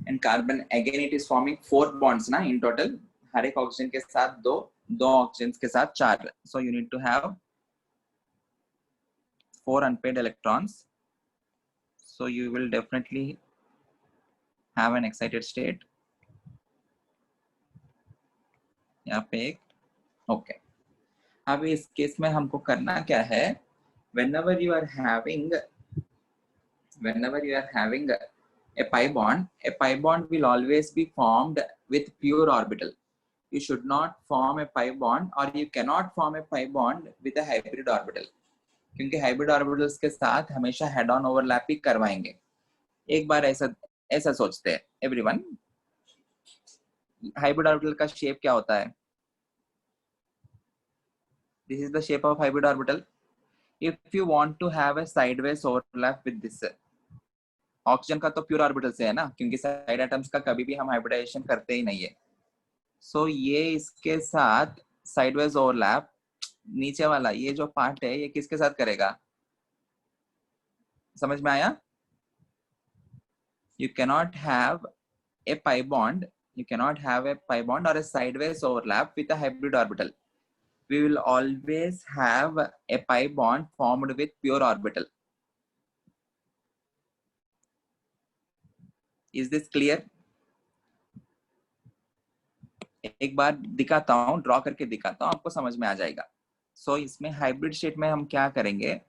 and carbon again it is forming 4 bonds ना in total. हर एक ऑक्सीजन के साथ दो ऑक्सीजन के साथ 4. So you need to have 4 unpaired electrons. So you will definitely have an excited state. यहाँ पे एक ओके. अब इस केस में हमको करना क्या है? whenever you are having a pi bond will always be formed with pure orbital. You should not form a pi bond or you cannot form a pi bond with a hybrid orbital. क्योंकि hybrid orbitals के साथ हमेशा head on overlap ही करवाएंगे. एक बार ऐसा सोचते हैं everyone. Hybrid orbital का शेप क्या होता है? This is the shape of hybrid orbital. If you want to have a sideways overlap with this, oxygen का तो प्योर ऑर्बिटल से है ना, क्योंकि साइड एटम्स का कभी भी हम हाइब्रिडाइजेशन करते ही नहीं है. सो ये इसके साथ साइडवेज ओवरलैप, नीचे वाला ये जो पार्ट है ये किसके साथ करेगा? समझ में आया? You cannot have a pi bond or a sideways overlap with a hybrid orbital. We will always have a pi bond formed with pure orbital. Is this clear? एक बार दिखाता हूँ, ड्रॉ करके दिखाता हूँ, आपको समझ में आ जाएगा. सो इसमें हाइब्रिड स्टेट में हम क्या करेंगे?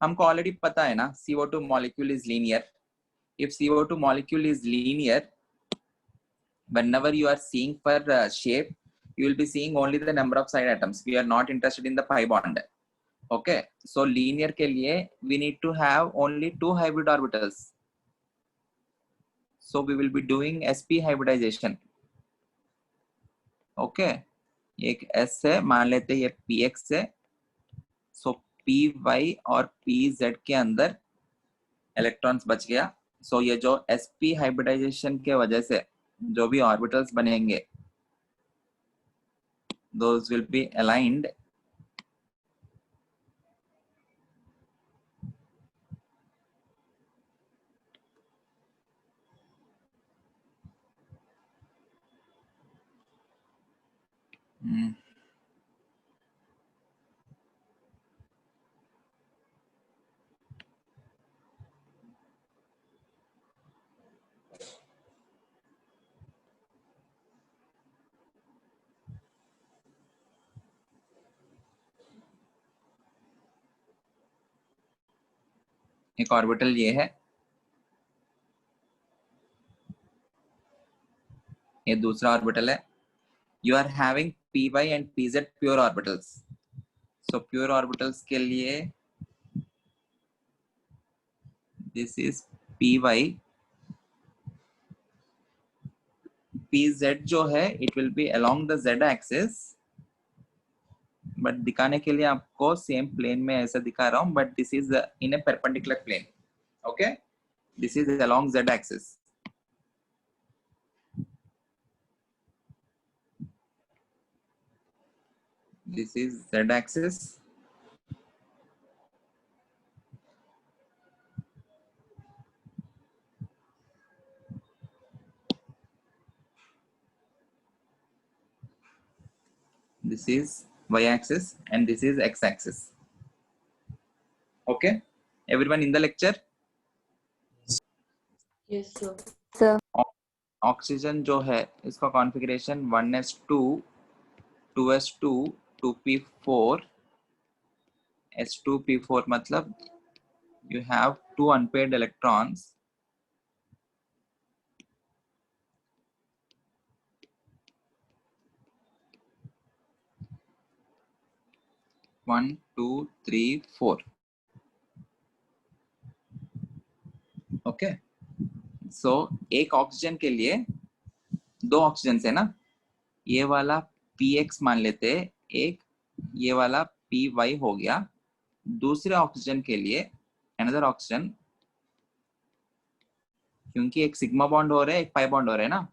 हमको ऑलरेडी पता है ना, CO2 molecule is linear. If CO2 molecule is linear, whenever you are seeing for shape, you will be seeing only the number of side atoms. We are not interested in the pi bond. Okay, so linear के लिए we need to have only 2 hybrid orbitals. So we will be doing sp hybridization. Okay, एक s है, मान लेते हैं ये px है, सो py और pz के अंदर इलेक्ट्रॉन्स बच गया। सो ये जो sp हाइब्रिडाइजेशन के वजह से जो भी ऑर्बिटल्स बनेंगे those will be aligned एक ऑर्बिटल ये है, ये दूसरा ऑर्बिटल है। You are having py and pz pure orbitals. So pure orbitals के लिए दिस इज py, pz जो है it will be along the z axis, but दिखाने के लिए आपको सेम प्लेन में ऐसा दिखा रहा हूं, but this is in a perpendicular plane. Okay, this is along z axis. This is z axis, this is y axis, and this is x axis. Okay, everyone in the lecture? Yes, sir. Sir. Oxygen जो है इसका configuration 1s2 2s2 2p4 s2p4, मतलब you have two unpaired electrons, one two three four. Okay, so एक oxygen के लिए दो oxygen है ना, ये वाला px मान लेते हैं, एक ये वाला py हो गया। दूसरे ऑक्सीजन के लिए अनदर ऑक्सीजन, क्योंकि एक सिग्मा बॉन्ड हो रहा है, एक पाई बॉन्ड हो रहा है ना,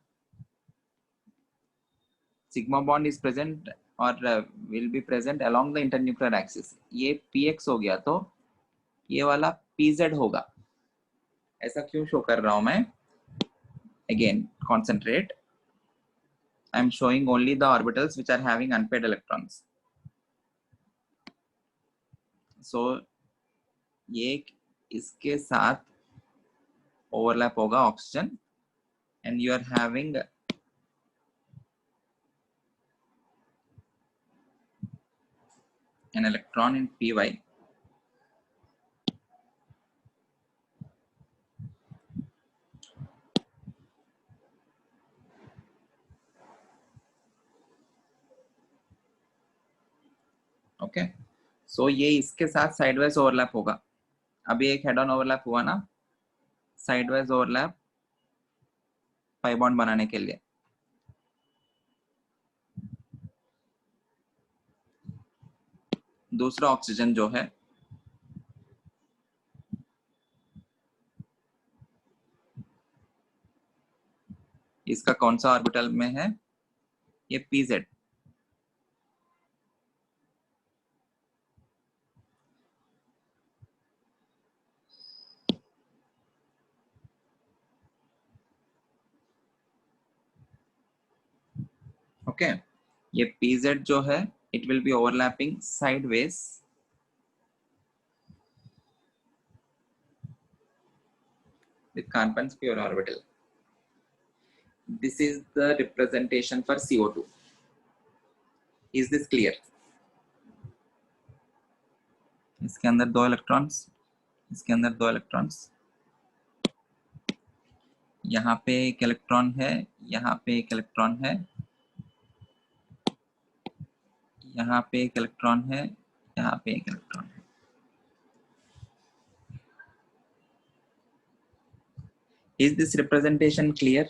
सिग्मा बॉन्ड इज प्रेजेंट और will be present along the internuclear axis. ये px हो गया तो ये वाला pz होगा। ऐसा क्यों शो कर रहा हूं मैं? Again concentrate, I am showing only the orbitals which are having unpaired electrons. So ये इसके साथ ओवरलैप होगा oxygen, and you are having an electron in py. Okay, so ये इसके साथ साइडवाइज ओवरलैप होगा। अभी एक हेड ऑन ओवरलैप हुआ ना, साइडवाइज ओवरलैप पाई बॉन्ड बनाने के लिए। दूसरा ऑक्सीजन जो है इसका कौन सा ऑर्बिटल में है? ये pz। ओके, ये pz जो है it will B overlapping sideways with carbon's pure orbital. This is the representation for CO2. Is this clear? इसके अंदर दो इलेक्ट्रॉन्स, इसके अंदर दो इलेक्ट्रॉन्स, यहाँ पे एक इलेक्ट्रॉन है, यहाँ पे एक इलेक्ट्रॉन है, यहाँ पे एक इलेक्ट्रॉन है, यहाँ पे एक इलेक्ट्रॉन है। Is this representation clear?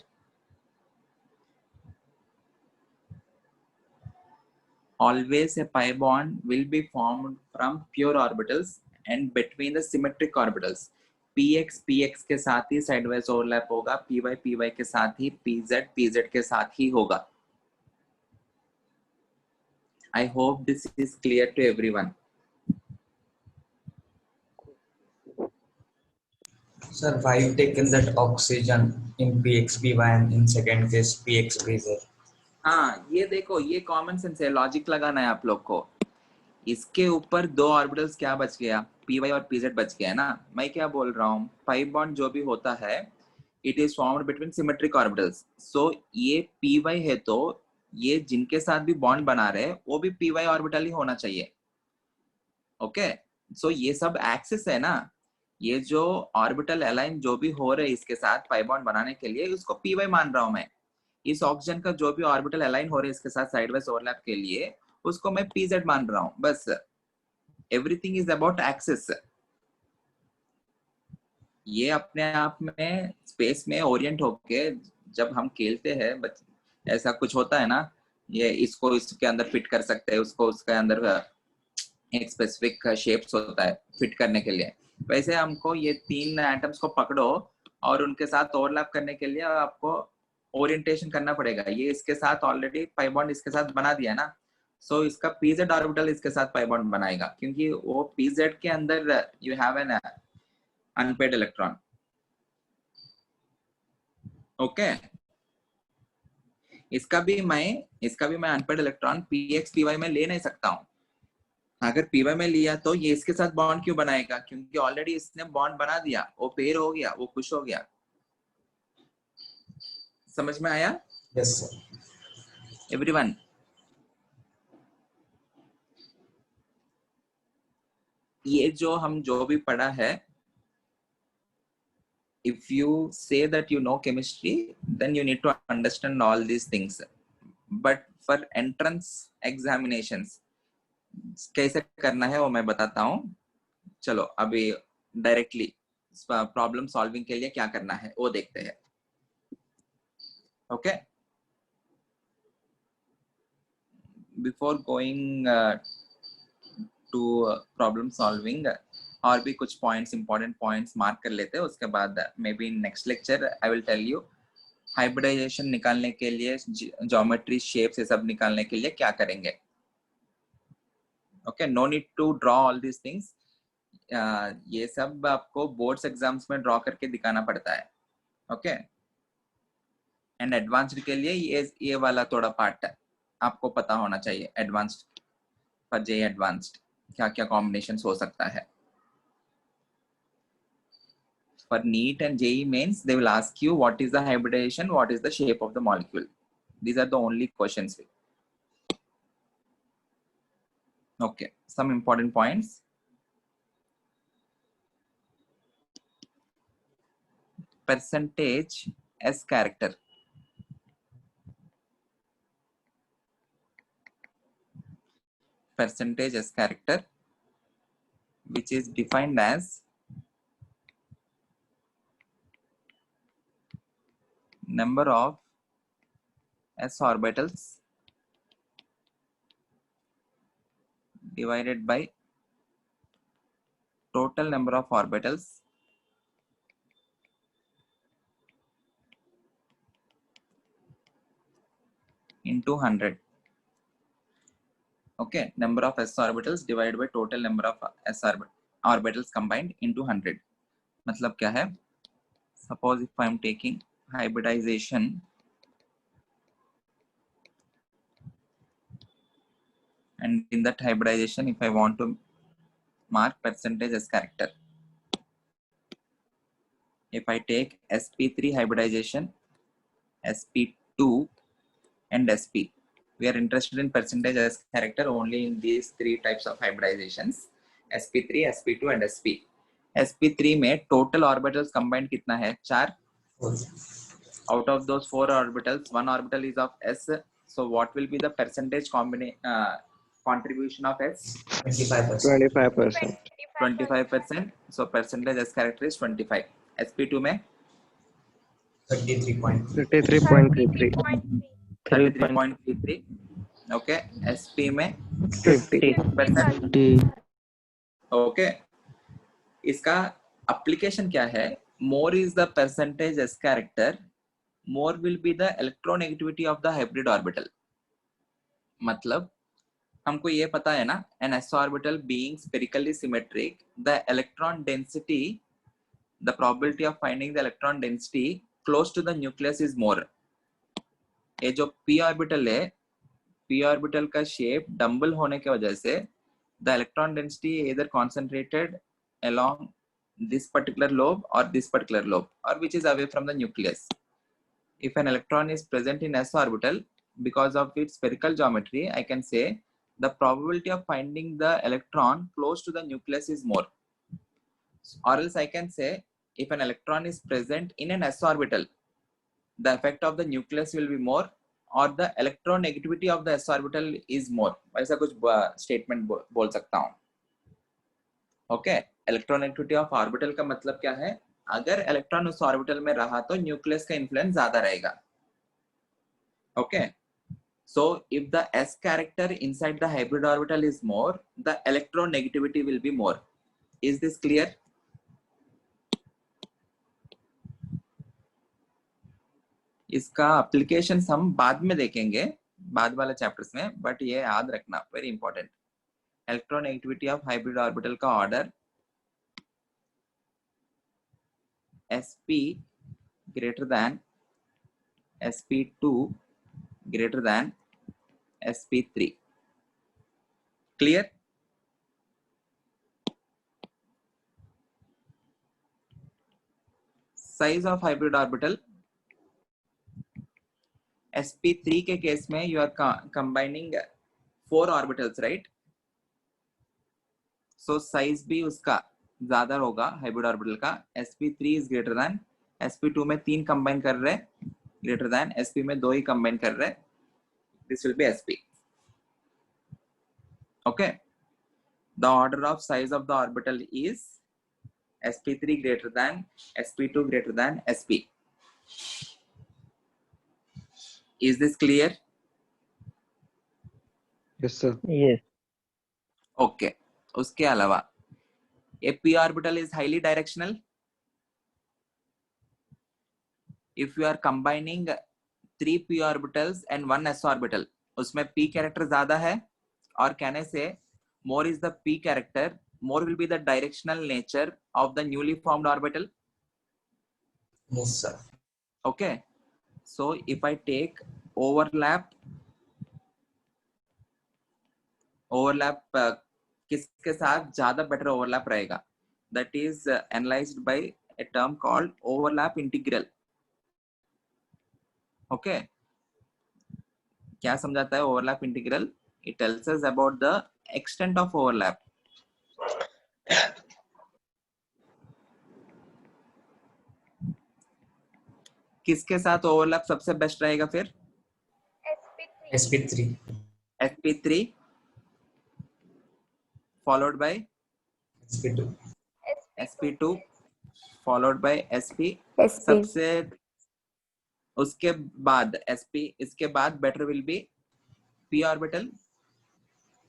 always a pi bond will be formed from pure orbitals and between the symmetric orbitals. px px के साथ ही sideways overlap होगा, py py के साथ ही pz pz के साथ ही होगा. I hope this is clear to everyone. Sir, why you taken that oxygen in PXPY and in second case PXPZ? हाँ, ये देखो, ये कॉमन सेंस है, लॉजिक लगाना है आप लोग को. इसके ऊपर दो ऑर्बिटल्स क्या बच गया, py और pz बच गया है ना. मैं क्या बोल रहा हूँ, pi बॉन्ड जो भी होता है it is formed between symmetric orbitals. So ये py है तो ये जिनके साथ भी बॉन्ड बना रहे हैं वो भी py ऑर्बिटल ही होना चाहिए. ओके, सो ये सब एक्सिस है ना. ये जो ऑर्बिटल अलाइन जो भी हो रहे हैं इसके साथ पाई बॉन्ड बनाने के लिए, उसको py मान रहा हूं मैं. इस ऑक्सीजन का जो भी ऑर्बिटल अलाइन हो रहे हैं इसके साथ साइडवेज ओवरलैप के लिए, उसको मैं pz मान रहा हूं. बस एवरीथिंग इज अबाउट एक्सिस. ये अपने आप में स्पेस में ओरिएंट होके जब हम खेलते हैं ऐसा कुछ होता है ना, ये इसको इसके अंदर फिट कर सकते हैं, उसको उसके अंदर एक स्पेसिफिक शेप्स होता है फिट करने के लिए. वैसे हमको ये तीन एटम्स को पकड़ो और उनके साथ ओवरलैप करने के लिए आपको ओरिएंटेशन करना पड़ेगा. ये इसके साथ ऑलरेडी पाई बॉन्ड इसके साथ बना दिया ना, सो इसका pz ऑर्बिटल इसके साथ पाई बॉन्ड बनाएगा, क्योंकि वो pz के अंदर you have an unpaired electron. Okay, इसका भी मैं अनपेड इलेक्ट्रॉन px py में ले नहीं सकता हूं. अगर py में लिया तो ये इसके साथ बॉन्ड क्यों बनाएगा, क्योंकि ऑलरेडी इसने बॉन्ड बना दिया, वो पेयर हो गया, वो खुश हो गया. समझ में आया? Yes, sir. एवरीवन. ये जो भी पढ़ा है, if you say that you know chemistry, then you need to understand all these things. But for entrance examinations कैसे करना है वो मैं बताता हूँ. चलो अभी डायरेक्टली प्रॉब्लम सॉल्विंग के लिए क्या करना है वो देखते हैं. Okay, before going to problem solving और भी कुछ पॉइंट्स, इंपॉर्टेंट पॉइंट्स मार्क कर लेते हैं. उसके बाद maybe next lecture I will tell you hybridization निकालने के लिए, ज्योमेट्री शेप्स ये सब निकालने के लिए क्या करेंगे. Okay, no need to draw all this things. ये सब आपको बोर्ड्स एग्जाम्स में ड्रॉ करके दिखाना पड़ता है. ओके, एंड एडवांस्ड के लिए ये वाला थोड़ा पार्ट आपको पता होना चाहिए. एडवांस्ड फॉर जे एडवांस्ड क्या क्या कॉम्बिनेशंस हो सकता है. For NEET and JEE mains, they will ask you what is the hybridization, what is the shape of the molecule. These are the only questions. Okay, some important points. Percentage S character. Percentage S character, which is defined as number of s orbitals divided by total number of orbitals into 100. Okay, number of s orbitals divided by total number of s orbitals combined into 100. मतलब क्या है? Suppose if I am taking hybridization and in that hybridization if I want to mark percentage S character, if I take sp3 hybridization, sp2 and sp, we are interested in percentage S character only in these three types of hybridizations, sp3 sp2 and sp. sp3 में total orbitals combined कितना है? 4. Out of those 4 orbitals, 1 orbital is of s. So what will be the percentage contribution of s? 25%. 25%. 25%. So percentage s character is 25. sp2 में 33.3. 33.33. 33.33. Okay sp में 50. 50%. 50. Okay इसका application क्या है? More is the percentage s character, more will be the electronegativity of the hybrid orbital. मतलब हमको ये पता है ना, an s orbital being spherically symmetric, the electron density, the probability of finding the electron density close to the nucleus is more. ये जो p orbital है, p orbital का shape dumbbell होने की वजह से the electron density either concentrated along this particular lobe or this particular lobe, or which is away from the nucleus. If an electron is present in s orbital, because of its spherical geometry, I can say the probability of finding the electron close to the nucleus is more. Or else I can say if an electron is present in an s orbital, the effect of the nucleus will be more, or the electronegativity of the s orbital is more. ऐसा कुछ statement बोल सकता हूँ. Okay electronegativity of orbital का मतलब क्या है? अगर इलेक्ट्रॉन उस ऑर्बिटल में रहा तो न्यूक्लियस का इन्फ्लुएंस ज्यादा रहेगा. Okay so if the s character inside the hybrid orbital is more, the electronegativity will be more. Is this clear? इसका एप्लीकेशन हम बाद में देखेंगे, बाद वाले चैप्टर्स में, बट ये याद रखना very important. Electronegativity of hybrid orbital का order sp greater than sp2 greater than sp3. Clear? Size of hybrid orbital sp3 के केस में you are combining 4 orbitals, right? So size भी उसका ज्यादा होगा हाइब्रिड ऑर्बिटल का. sp3 is greater than sp2 में 3 combine कर रहे, greater than sp में 2 ही कंबाइन कर रहे. This will be sp. Okay. The order of size of the orbital is sp3 greater than sp2 greater than sp. Is this clear? Yes, sir. Yes. Okay. उसके अलावा a p orbital is highly directional. If you are combining 3 p orbitals and 1 s orbital, उसमें p character ज्यादा है, और कहने से more is the p character, more will be the directional nature of the newly formed orbital. Yes, sir. Okay. So if I take overlap किसके साथ ज्यादा better overlap रहेगा? That is analyzed by a term called overlap integral. Okay. क्या समझाता है overlap integral? It tells us about the extent of overlap. किसके साथ overlap सबसे बेस्ट रहेगा फिर? sp3 sp3 followed by sp2 sp2 followed by sp. sp सबसे उसके बाद sp, इसके बाद better will be p orbital,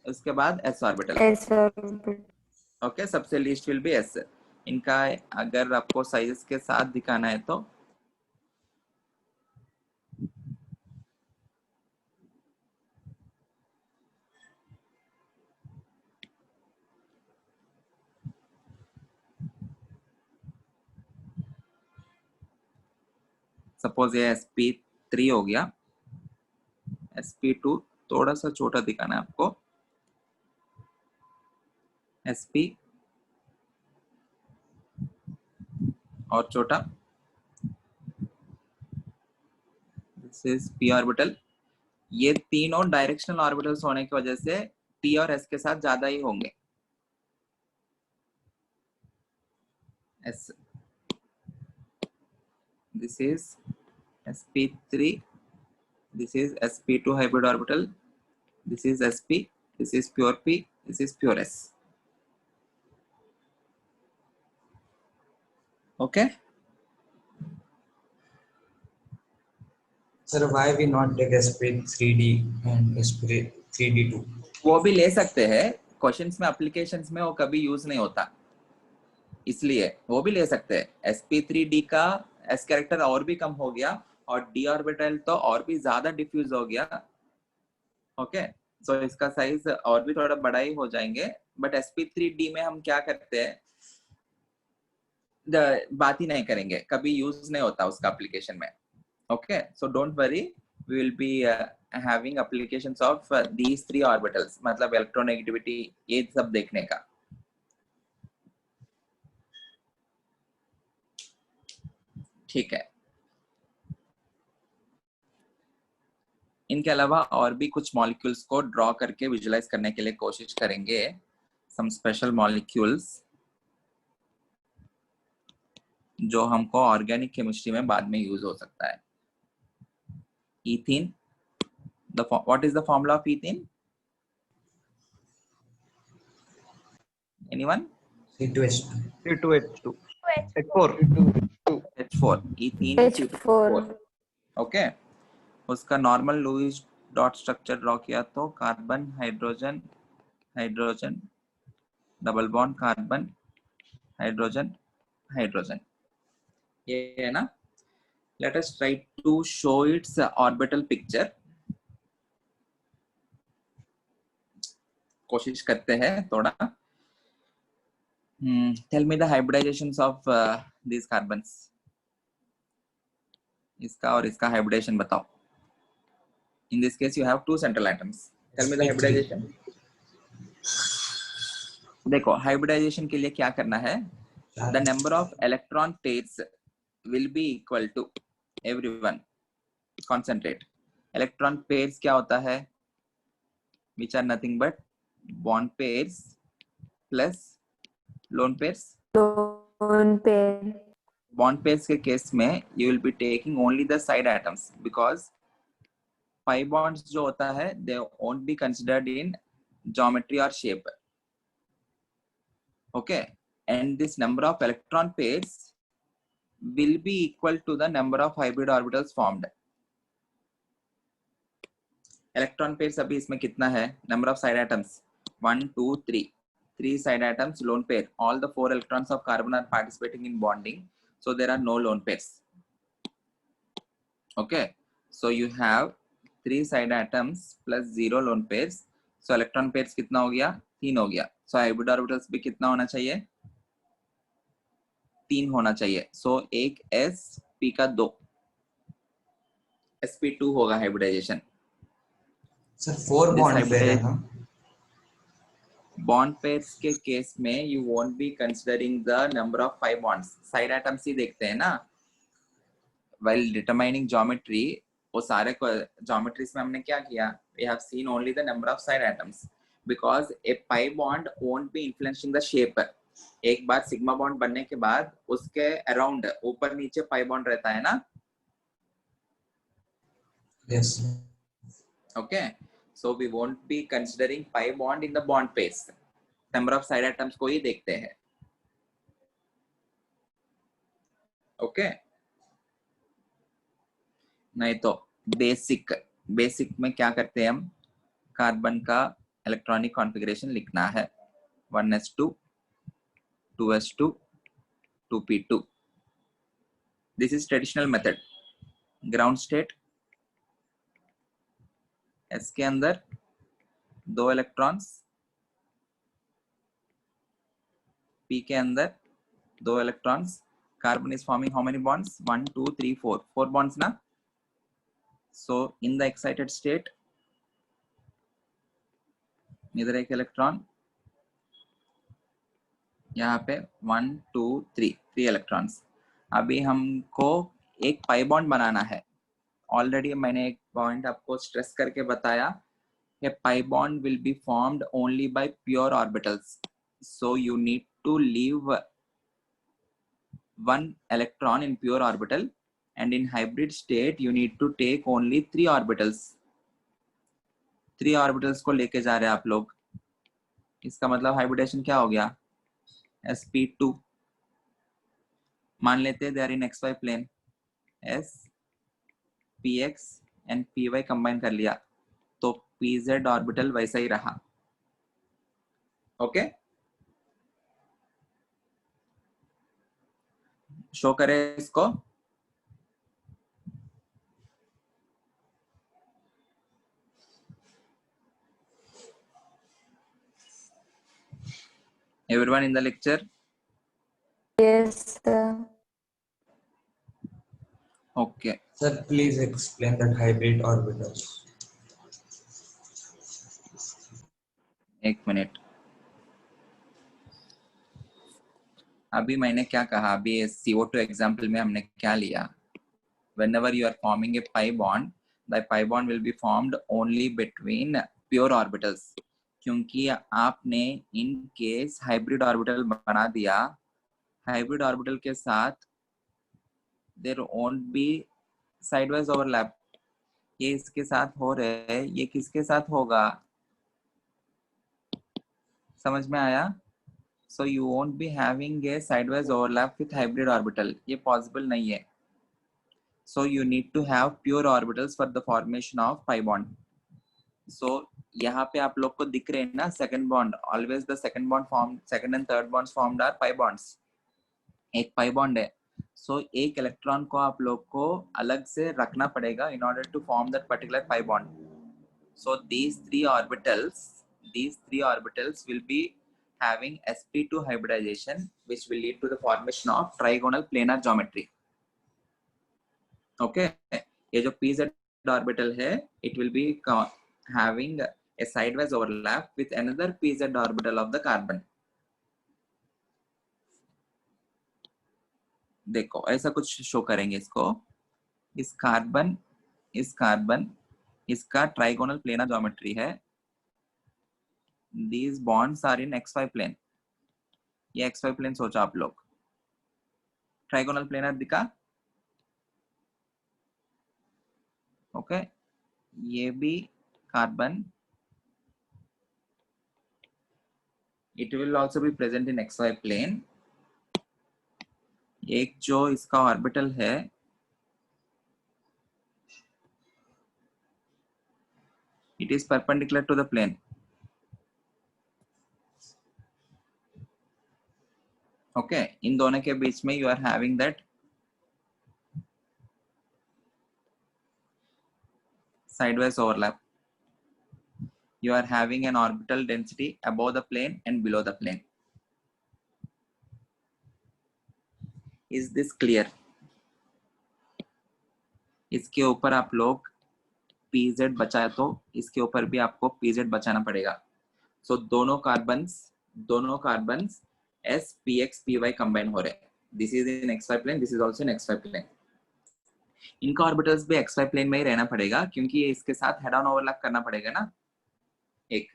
उसके बाद s orbital. s orbital okay सबसे लीस्ट विल बी s. इनका अगर आपको साइजेस के साथ दिखाना है तो सपोज ये sp3 हो गया, sp2 थोड़ा सा छोटा दिखाना है आपको, sp और छोटा, दिस इज p ऑर्बिटल. ये तीनों डायरेक्शनल ऑर्बिटल्स होने की वजह से p और s के साथ ज्यादा ही होंगे. s, this is sp3, this is sp2 hybrid orbital, this is sp, this is pure p, this is pure s. Okay. Sir, why we not take sp3d and sp3d2? वो भी ले सकते हैं, क्वेश्चंस में एप्लीकेशंस में वो कभी use नहीं होता, इसलिए वो भी ले सकते हैं। sp3d का s कैरेक्टर और भी कम हो गया और d ऑर्बिटल तो और भी ज्यादा डिफ्यूज हो गया। ओके, सो इसका साइज और भी थोड़ा बड़ा ही हो जाएंगे, बट sp3d में हम क्या करते हैं, बात ही नहीं करेंगे, कभी यूज नहीं होता उसका एप्लीकेशन में। Okay, so don't worry, we will be having applications of these three orbitals, मतलब इलेक्ट्रोनेगेटिविटी ये सब देखने का। ठीक है, इनके अलावा और भी कुछ मॉलिक्यूल्स को ड्रॉ करके विजुलाइज करने के लिए कोशिश करेंगे, सम स्पेशल मॉलिक्यूल्स जो हमको ऑर्गेनिक केमिस्ट्री में बाद में यूज हो सकता है। Ethene, what is the formula of ethene? Anyone? C2H2. C2H2. H4. H4. H4, ethene H4. Okay, उसका normal Lewis dot structure draw किया तो carbon hydrogen hydrogen double bond carbon hydrogen hydrogen, ये है ना। Let us try to show its orbital picture, कोशिश करते हैं थोड़ा। Tell me the hybridisations of these carbons, इसका और इसका हाइब्रिडाइजेशन बताओ। In this case you have two central atoms, tell me the hybridization। देखो हाइब्रिडाइजेशन के लिए क्या करना है, the number of electron pairs will be equal to everyone, concentrate। electron pairs क्या होता है, which are nothing but bond pairs plus lone pairs। Lone pair. bond pairs के केस में you will be taking only the side atoms because pi bonds जो होता है they won't be considered in geometry or shape। okay, and this number of electron pairs will be equal to the number of hybrid orbitals formed। electron pairs अभी इसमें कितना है, number of side atoms 1 2 3, 3 side atoms, lone pair, all the 4 electrons of carbon are participating in bonding, so there are no lone pairs। okay, so you have 3 side atoms plus 0 lone pairs, so electron pairs कितना हो गया, 3 हो गया। so hybrid orbitals भी कितना होना चाहिए, 3 होना चाहिए। so एक sp का 2 sp2 होगा हाइब्रिडाइजेशन। Sir, 4 bond pair है ना? बॉन्ड पेयर्स के केस में you won't be considering the number of 5 bonds, side atoms ही देखते हैं ना while determining geometry। वो सारे ज्योमेट्रीज में हमने क्या किया, we have seen only the number of side atoms because a pi bond won't be influencing the shape। एक बार सिग्मा बॉन्ड बनने के बाद उसके अराउंड ऊपर नीचे पाई बॉन्ड रहता है ना। Yes. okay, so we won't be considering pi bond in the bond pairs, number of side atoms को ही देखते हैं। okay, नहीं तो बेसिक में क्या करते हैं हम, कार्बन का इलेक्ट्रॉनिक कॉन्फ़िगरेशन लिखना है 1s2 2s2 2p2। This is traditional method. Ground state, s के अंदर 2 इलेक्ट्रॉन्स, p के अंदर 2 electrons, carbon is forming how many bonds, 1 2 3 4 bonds ना। so in the excited state इधर एक इलेक्ट्रॉन, यहाँ पे 1 2 3 इलेक्ट्रॉन्स। अभी हमको एक पाई बॉन्ड बनाना है। ऑलरेडी मैंने एक पॉइंट आपको स्ट्रेस करके बताया, pi bond will be formed only by pure orbitals, so you need to leave 1 electron in pure orbital, and in hybrid state you need to take only 3 orbitals। 3 orbitals को लेके जा रहे हैं आप लोग, इसका मतलब हाइब्रिडेशन क्या हो गया, sp2। मान लेते हैं they are in xy plane, s px and py combine कर लिया तो pz ऑर्बिटल वैसा ही रहा. ओके, शो करें इसको. Everyone in the lecture? Yes, sir. Okay. Sir, please explain that hybrid orbitals. एक मिनट. अभी मैंने क्या कहा, अभी CO2 एग्जाम्पल में हमने क्या लिया. Whenever you are forming a pi bond, the pi bond will be formed only between pure orbitals. क्योंकि आपने इन केस हाइब्रिड ऑर्बिटल बना दिया, हाइब्रिड ऑर्बिटल के साथ there won't be sideways overlap. ये इसके साथ हो रहे हैं, ये किसके साथ होगा, समझ में आया? So you won't be having a sideways overlap with hybrid orbital. ये possible नहीं है. So you need to have pure orbitals for the formation of pi bond. So यहाँ पे आप लोग को दिख रहे हैं ना second bond. Always the second bond formed, second and third bonds formed are pi bonds. एक pi bond है. So एक इलेक्ट्रॉन को आप लोग को अलग से रखना पड़ेगा in order to form that particular pi bond. So these three orbitals will be having sp2 hybridization, which will lead to the formation of trigonal planar geometry. Okay, ये जो pz orbital है, it will be having a sideways overlap with another pz orbital of the carbon. देखो ऐसा कुछ show करेंगे इसको. इस carbon इसका ट्राइगोनल प्लेनर ज्योमेट्री है. These bonds are in xy plane. ये xy plane सोचा आप लोग. ट्राइगोनल प्लेनर दिखा. ओके, ये भी carbon, it will also be present in xy plane. एक जो इसका ऑर्बिटल है, it is perpendicular to the plane. Okay, इन दोनों के बीच में you are having that sideways overlap. You are having an orbital density above the plane and below the plane. Is this clear? इसके ऊपर आप लोग pz बचाए तो इसके ऊपर भी आपको pz बचाना पड़ेगा. So दोनों कार्बन्स spx py कंबाइन हो रहे हैं. This is in xy plane, this is also in xy plane. इनका ऑर्बिटल्स भी xy प्लेन में ही रहना पड़ेगा क्योंकि ये इसके साथ हेड ऑन ओवरलैप करना पड़ेगा ना एक,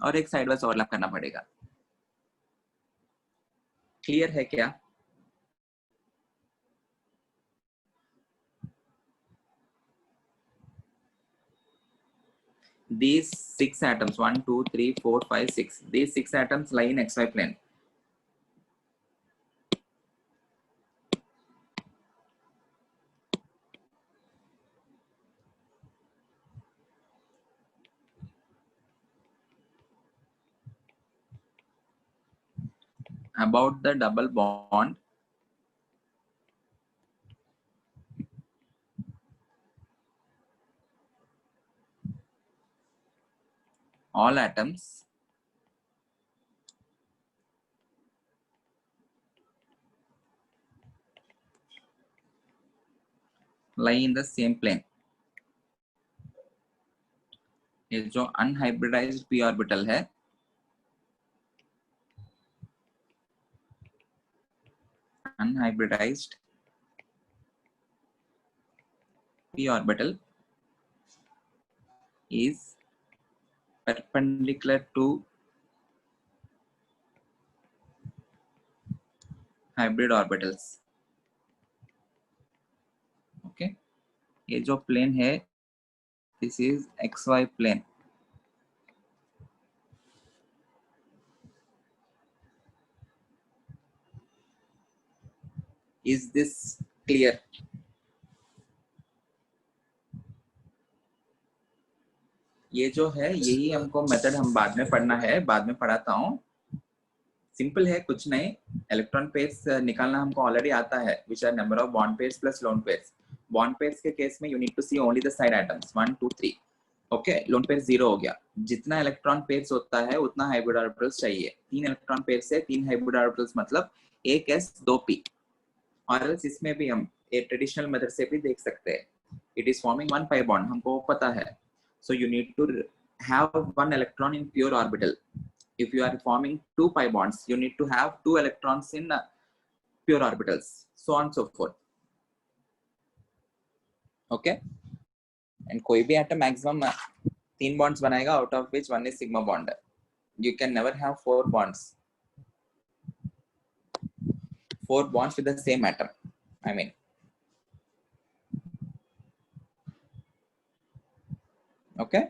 और एक साइडवेज ओवरलैप करना पड़ेगा. क्लियर है क्या? These 6 atoms, 1, 2, 3, 4, 5, 6. These 6 atoms lie in xy plane. About the double bond, all atoms lie in the same plane. ये जो अनहाइब्रिडाइज्ड p ऑर्बिटल है, unhybridized p orbital is perpendicular to hybrid orbitals. Okay, ये जो plane है, this is xy plane. Is this clear? ये जो है यही हमको मेथड हम बाद में पढ़ना है, बाद में पढ़ाता हूँ. सिंपल है, कुछ नहीं. इलेक्ट्रॉन पेयर्स निकालना हमको ऑलरेडी आता है, which are number of bond pairs plus lone pairs. Bond pairs के केस में you need to see only the side atoms 1 2 3. Okay, lone pair 0 हो गया. जितना इलेक्ट्रॉन पेयर्स होता है उतना हाइब्रिड ऑर्बिटल्स चाहिए. 3 इलेक्ट्रॉन पेयर से 3 हाइब्रिड ऑर्बिटल्स मतलब 1s 2p. और इसमें भी हम एक ट्रेडिशनल मेथड से भी देख सकते हैं. It is forming 1 pi bond, हमको पता है. So you need to have 1 electron in pure orbital. If you are forming 2 pi bonds, you need to have 2 electrons in pure orbitals, so on so forth. Okay, and कोई भी atom maximum 3 bonds बनाएगा, out of which 1 is sigma bond. You can never have 4 bonds. 4 bonds with the same atom. I mean, okay.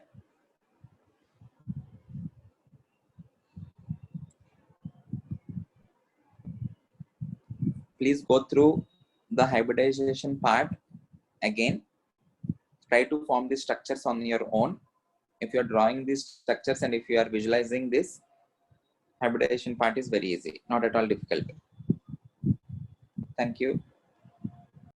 Please go through the hybridization part again. Try to form the structures on your own. If you are drawing these structures and if you are visualizing this, hybridization part is very easy, not at all difficult. Thank you.